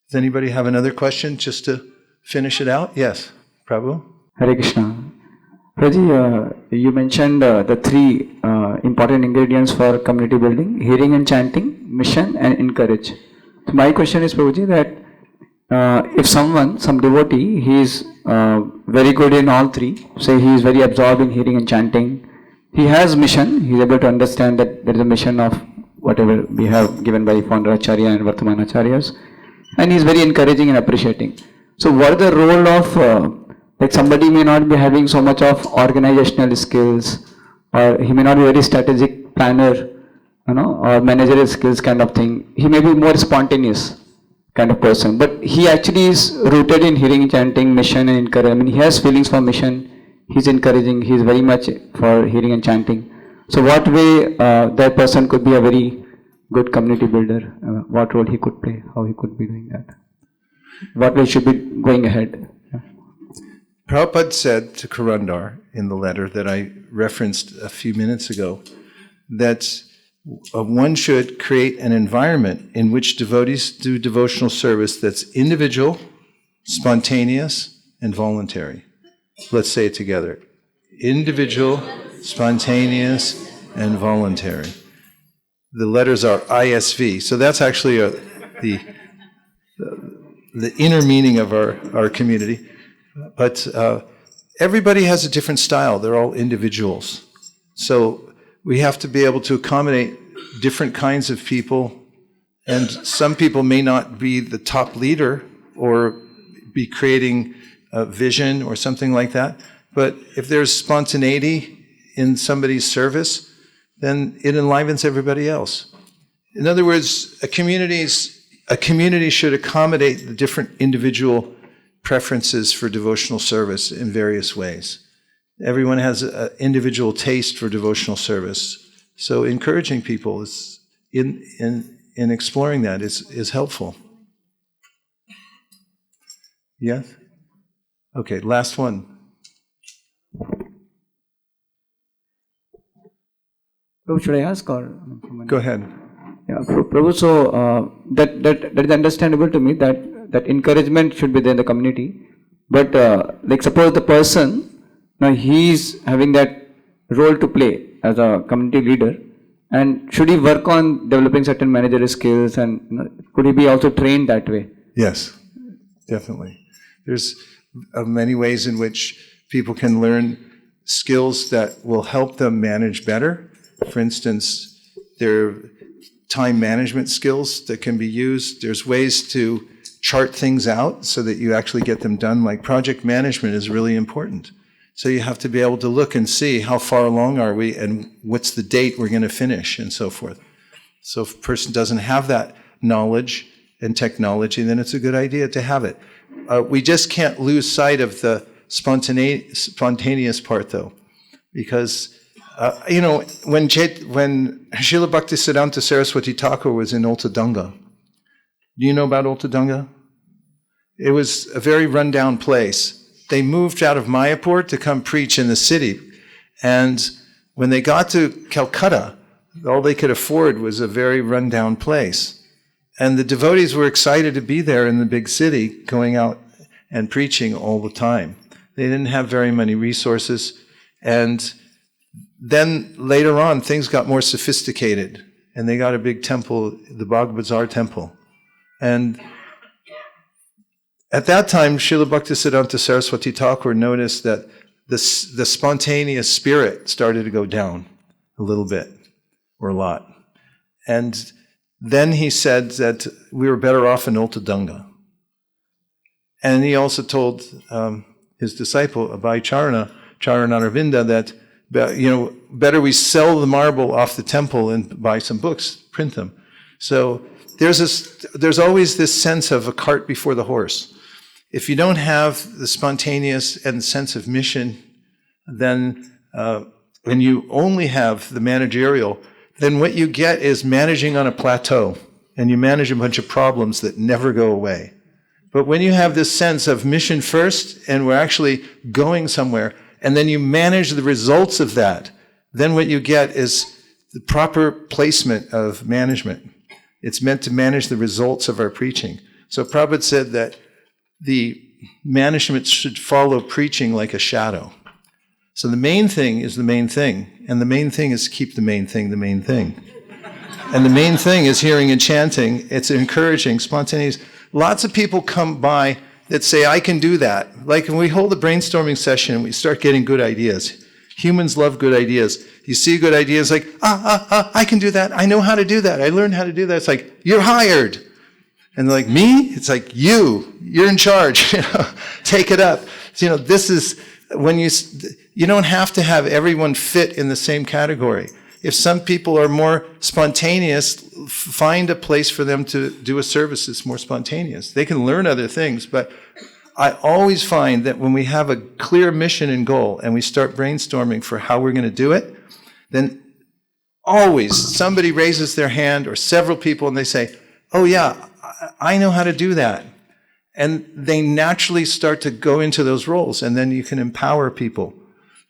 Does anybody have another question just to finish it out? Yes, Prabhu? Hare Krishna. Prabhuji, you mentioned the three important ingredients for community building: hearing and chanting, mission, and encourage. So my question is, Prabhuji, that if some devotee, he is very good in all three, say he is very absorbed in hearing and chanting, he has mission, he is able to understand that there is a mission of whatever we have given by Founder Acharya and Vartaman Acharyas, and he is very encouraging and appreciating. So what is the role of, like somebody may not be having so much of organizational skills, or he may not be very strategic planner, or managerial skills kind of thing. He may be more spontaneous kind of person, but he actually is rooted in hearing, chanting, mission, and encouragement. I mean, he has feelings for mission, he's encouraging, he's very much for hearing and chanting. So what way that person could be a very good community builder? What role he could play, how he could be doing that? What way should be going ahead? Prabhupada said to Karandar in the letter that I referenced a few minutes ago, that one should create an environment in which devotees do devotional service that's individual, spontaneous, and voluntary. Let's say it together. Individual, spontaneous, and voluntary. The letters are ISV. So that's actually the inner meaning of our community. But everybody has a different style. They're all individuals. So we have to be able to accommodate different kinds of people. And some people may not be the top leader or be creating a vision or something like that. But if there's spontaneity in somebody's service, then it enlivens everybody else. In other words, a community should accommodate the different individual preferences for devotional service in various ways. everyone has an individual taste for devotional service. So encouraging people is in exploring that is helpful. Yes? Okay, last one. Prabhu, should I ask or? Go ahead. Yeah, Prabhu, so that is understandable to me that encouragement should be there in the community. But like suppose the person, now he is having that role to play as a community leader, and should he work on developing certain managerial skills, and could he be also trained that way? Yes, definitely. There's many ways in which people can learn skills that will help them manage better. For instance, there are time management skills that can be used. There's ways to chart things out so that you actually get them done. Like project management is really important. So you have to be able to look and see how far along are we and what's the date we're going to finish and so forth. So if a person doesn't have that knowledge and technology, then it's a good idea to have it. We just can't lose sight of the spontaneous part, though, because when Srila Bhaktisiddhanta Saraswati Thakur was in Ultadanga, do you know about Ultadanga? It was a very rundown place. They moved out of Mayapur to come preach in the city, and when they got to Calcutta, all they could afford was a very rundown place. And the devotees were excited to be there in the big city, going out and preaching all the time. They didn't have very many resources, and then later on, things got more sophisticated, and they got a big temple, the Bagh Bazar temple. And at that time, Srila Bhaktisiddhanta Saraswati Thakur noticed that the spontaneous spirit started to go down a little bit, or a lot. And then he said that we were better off in Ultadanga. And he also told his disciple, Abhay Charanaravinda, that better we sell the marble off the temple and buy some books, print them. So there's always this sense of a cart before the horse. If you don't have the spontaneous and sense of mission, then when you only have the managerial, then what you get is managing on a plateau, and you manage a bunch of problems that never go away. But when you have this sense of mission first, and we're actually going somewhere, and then you manage the results of that, then what you get is the proper placement of management. It's meant to manage the results of our preaching. So Prabhupada said that the management should follow preaching like a shadow. So the main thing is the main thing, and the main thing is keep the main thing the main thing. And the main thing is hearing and chanting. It's encouraging, spontaneous. Lots of people come by that say, I can do that. Like when we hold a brainstorming session, we start getting good ideas. Humans love good ideas. You see good ideas like, I can do that. I know how to do that. I learned how to do that. It's like, you're hired. And they're like, me? It's like, you're in charge. Take it up. So, this is when you don't have to have everyone fit in the same category. If some people are more spontaneous, find a place for them to do a service that's more spontaneous. They can learn other things, but I always find that when we have a clear mission and goal and we start brainstorming for how we're going to do it, then always somebody raises their hand or several people and they say, oh yeah, I know how to do that. And they naturally start to go into those roles, and then you can empower people.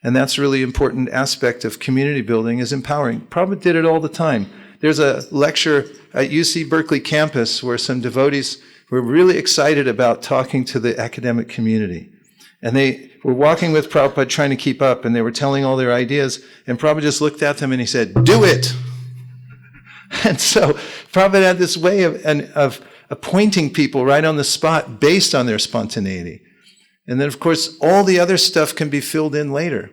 And that's a really important aspect of community building, is empowering. Prabhupada did it all the time. There's a lecture at UC Berkeley campus where some devotees were really excited about talking to the academic community. And they were walking with Prabhupada trying to keep up, and they were telling all their ideas, and Prabhupada just looked at them and he said, do it! And so Prabhupada had this way of appointing people right on the spot based on their spontaneity. And then, of course, all the other stuff can be filled in later.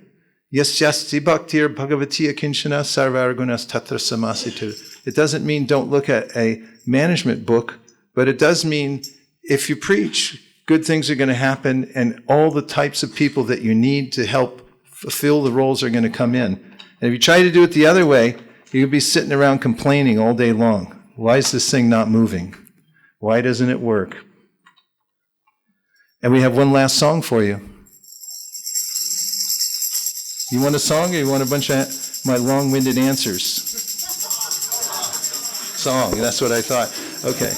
Yasyasti bhaktir bhagavatiya kinshana sarvargunas tatra samasitu. It doesn't mean don't look at a management book, but it does mean if you preach, good things are going to happen, and all the types of people that you need to help fulfill the roles are going to come in. And if you try to do it the other way, you'll be sitting around complaining all day long. Why is this thing not moving? Why doesn't it work? And we have one last song for you. You want a song or you want a bunch of my long-winded answers? Song, that's what I thought. Okay.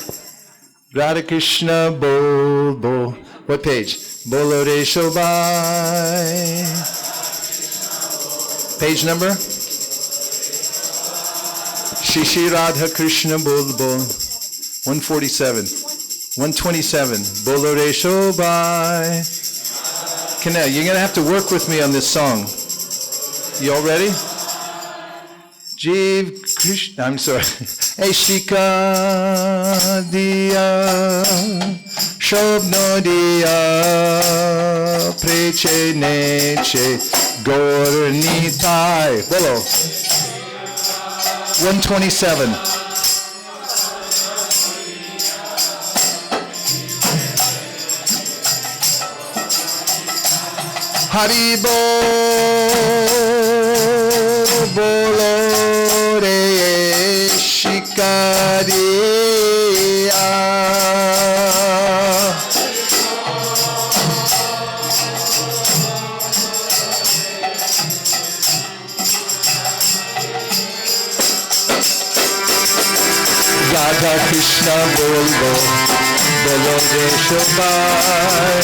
Radha Krishna Bol Bol. What page? Bolo Re Shobai. Page number? Shishi Radha Krishna Bol Bol. 147. 127. Bolo Re Shobai. Now, you're going to have to work with me on this song. You all ready? Jeev Krishna, I'm sorry. Eshika Diya, Shobno Diya, Preche Neche, Gaur Nitai. Bolo. 127. Hari bolo re shikariya. Radha Krishna bolo re shobai.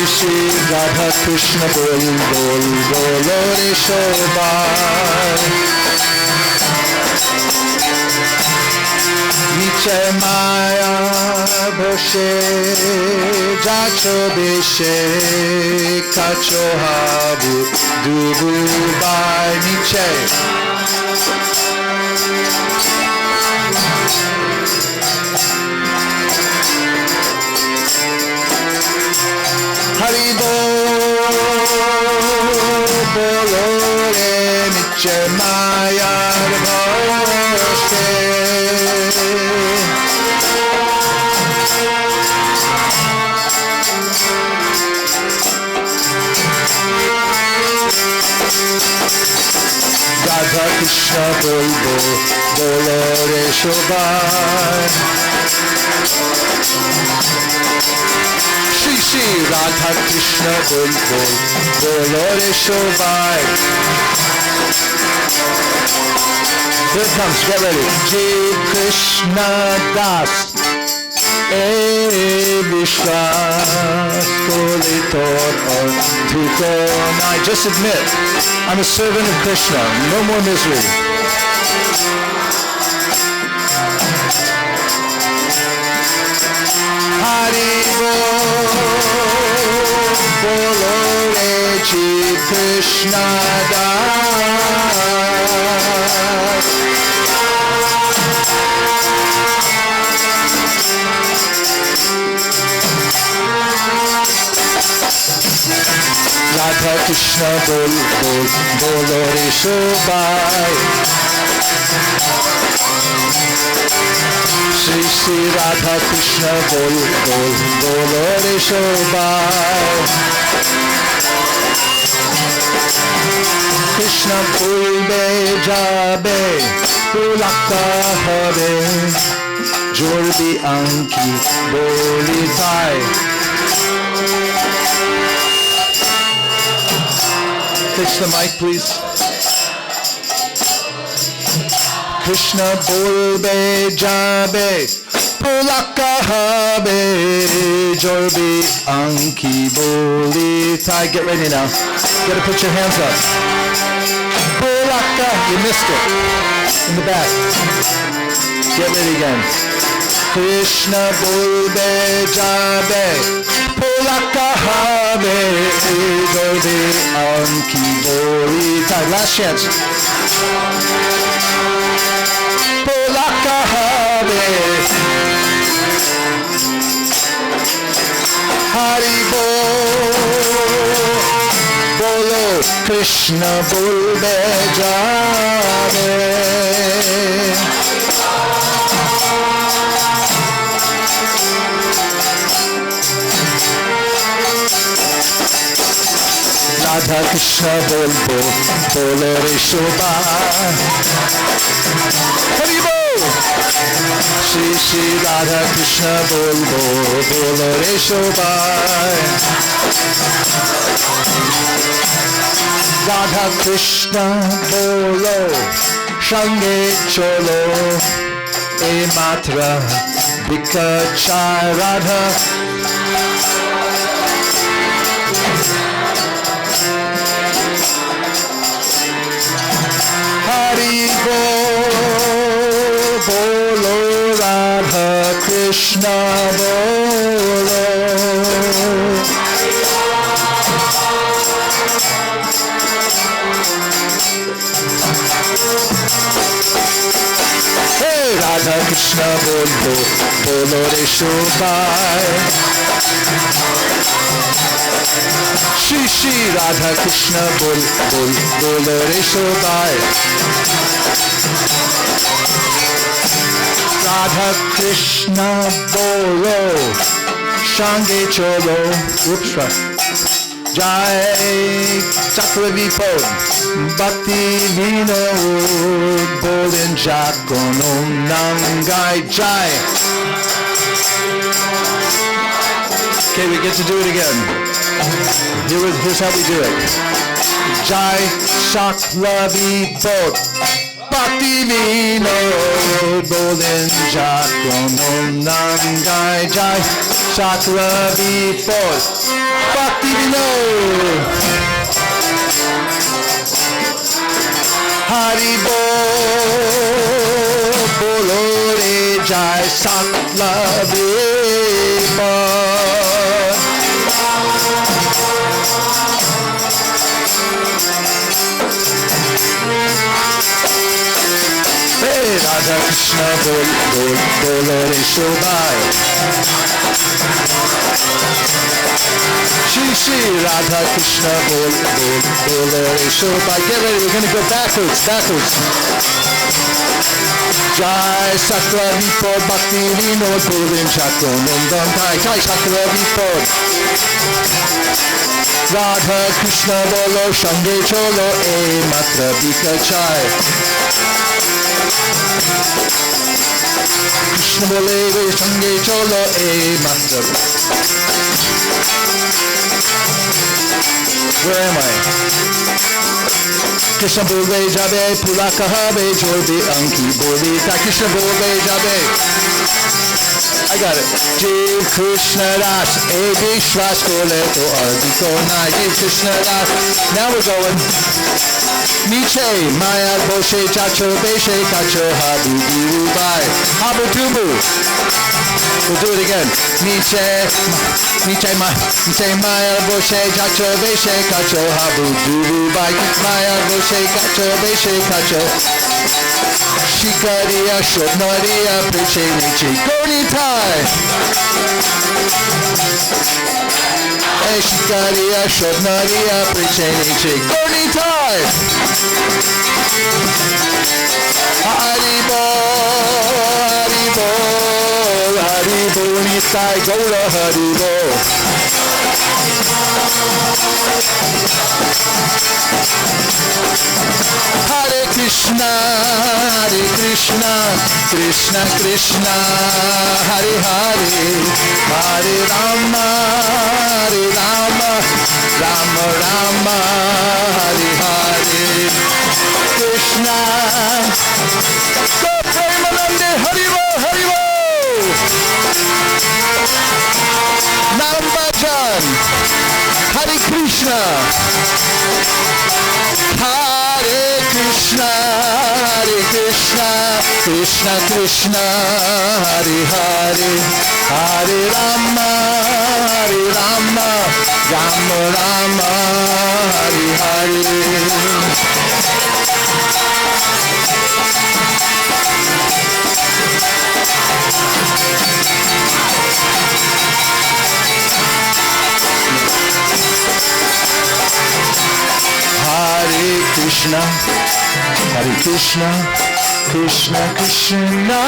Shri Radha Krishna bol bol bolo re shobai. Niche maya boshe jacho beshe kacho habu dubu bai niche. Hari bolo re niche maya boshe. Radha Krishna bol bolo re shobai. Shri Shri Radha Krishna bol bolo re shobai. Here it comes, get ready. Jai Krishna Das, Vishwas Kolitor or Dhukonai. Just admit, I'm a servant of Krishna, no more misery. Hari bolo re Jai Krishna Das. Radha Krishna bolo re shobai. Shri Shri Radha Krishna bolo re shobai. Krishna pulbe jabe, pulaka habe, jorbi anki boli thai. Fix the mic, please. Krishna bolbe jabe, pulaka habe, jorbi anki boli thai. Get ready now. You gotta put your hands up. Pulaka, you missed it. In the back. Get ready again. Krishna bolbe jabe, pulaka habe, jorbi anki boli thai. Last chance. Pulaka habe. Hari bolo Krishna bolbe jabe. Radha Krishna bolo re shobai. Hari bol. Shri Shri Radha Krishna bol bol bolo re shobai. Radha Krishna bolo sange cholo e matra bikachai Radha. Hari bol bolo Radha Krishna bolo. Hey Radha Krishna bol bol bolo re shobai. Shri Shri Radha Krishna bol bol bolo re shobai. Radha Krishna bolo sange cholo. Oops, right. Jai Chakravipo Bhakti Vinod Bolin Jakonam Nangai Jai. Okay, we get to do it again. Here's how we do it. Jai Chakravipo Bhakti Vinod Bolin Jakonam Nangai Jai Chakravipo Bhakti Vinod. Hari bol bolo re jai Satla Vipad. Hey Radha Krishna bol bol bolo re shobai. Shri Shri Radha Krishna bol bol bolo re shobai. Get ready, we're going to go backwards. Jai Sakra Vipod Bhakti Vinod Bolin Chakonam Nangai Jai Sakra Vipod. Radha Krishna bolo sange cholo e matra bikachai. Krishna bole sange cholo e matra. Where am I? Krishna bole jabe pulaka habe jodi anki boli ta Krishna bole jabe. I got it. Jiv Krishna Das e Vishwas kole to adiko na Jiv Krishna Das. Now we're going. Niche Maya Boshe Chacho Beshe Kacho Habu Biru Bai Habu Tubu. We'll do it again. Niche Maya Boshe Chacho Beshe Kacho Habu Biru Bai Maya Boshe Kacho Beshe Kacho Shikariya Shodnariya Priche Niche Gonitai. Shikariya Shodnariya Priche Niche Gonitai. Hari bol Nitai Gaura Hari bol. Hare Krishna Krishna Krishna Hare Hare Hare Rama Rama Rama Hare Hare Krishna Go Premanande Hari Bo Nam Bhajan Hare Krishna Hare Krishna Krishna Krishna Hare Hare Hare Rama Rama Rama Hare Hare. Hare Krishna, Krishna Krishna,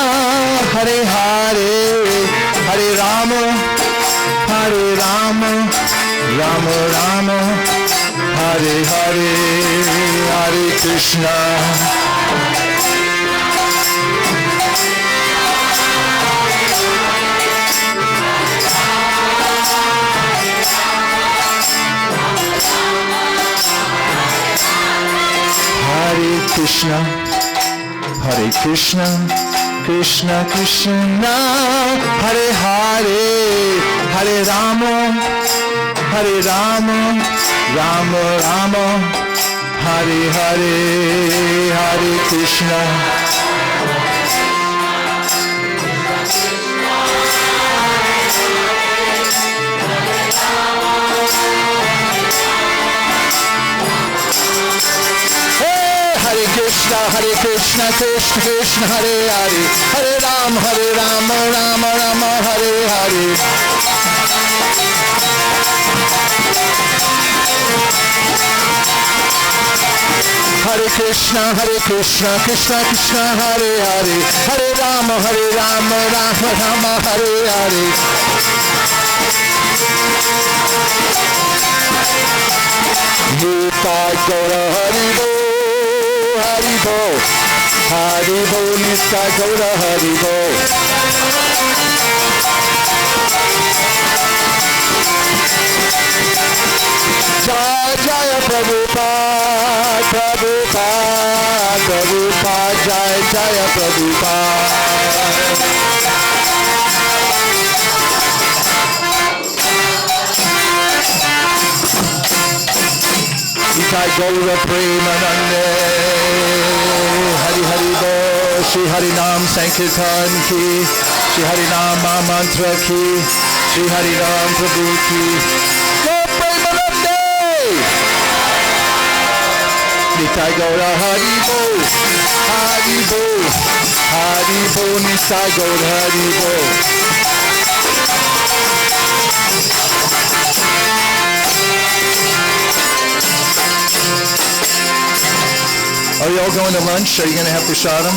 Hare Hare, Hare Rama, Rama Rama, Hare Hare, Hare Krishna. Krishna, Hare Krishna, Krishna Krishna, Hare Hare, Hare Rama, Hare Rama, Rama Rama, Hare Hare, Hare Krishna. Hare Krishna, Krishna Krishna, Hare Hare, Hare Rama, Rama Rama, Hare Hare. Hare Krishna, Krishna Krishna, Hare Hare, Hare Rama, Rama Rama, Hare Hare. Nita Gaura Hari Bo, Hari Bo, Hari Bo, Nita Gaura Hari Bo. Jai Jaya Prabhupada, Prabhupada, Prabhupada, Jai Jaya Prabhupada. Nitai Gaura Premanande, Hari Hari Bo, Shri Hari Nam Sankirtan Ki, Shri Hari Nam Mantra Ki, Shri Hari Ram Prabhu Ki. Go Premanande! Nitai Gaura Hari Bo, Hari Bo, Hari Bo, Nitai Gaura Hari Bo. Are you all going to lunch? Are you going to have prasadam?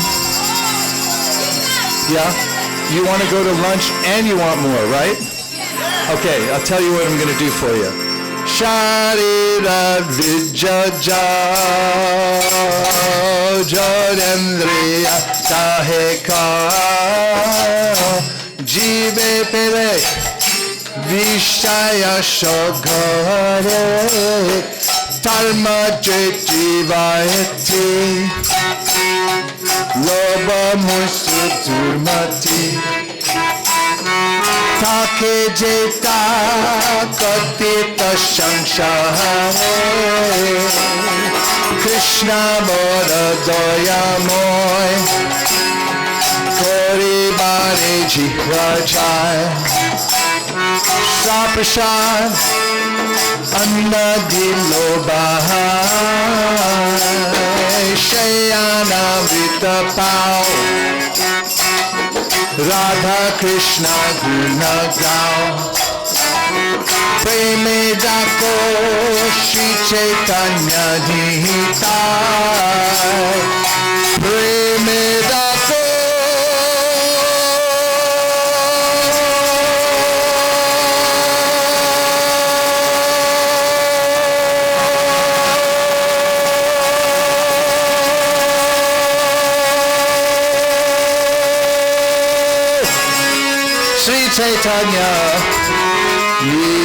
Yeah? You want to go to lunch and you want more, right? Okay, I'll tell you what I'm going to do for you. Sharira Vijaja Jodendriya Saheka Jive Pere Vishaya Shogare Talma Jivayati Loba Musu Durmati Take Jeta Katita Shanshare Krishna Moda Doyamoy Kori Bari Jihrajai Saprashad Anna Dilo Bahai Shayana Vita Pao Radha Krishna Guna Gao Preme Dako Shri Chaitanya Nihitai Preme Dako Sri Chaitanya Nitai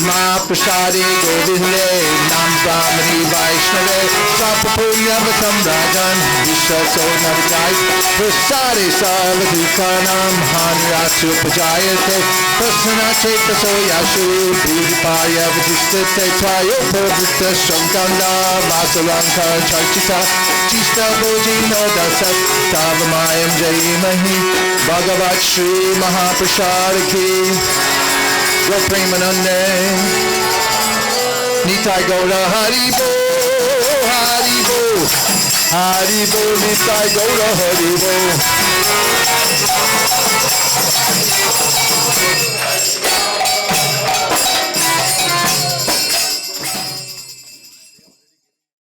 Mahaprasadi Govinde Nam Brahmani Vaishnave Sapapunya Vatam Rajan Vishwaso Navijai Prasadi Sarvadukanam Hanrasu Pajayate Prasana Chetaso Yashu Bhujipaya Vajistate Tvayo Purvita Shankanda Vasalanka Charchita Chista Bojino Dasat Tavamayam Jaimahi Bhagavat Shri Mahaprasad Ki Go Premanande Nitai Gaura Hari Bo Hari Bo Hari Bo Nitai Gaura Hari Bo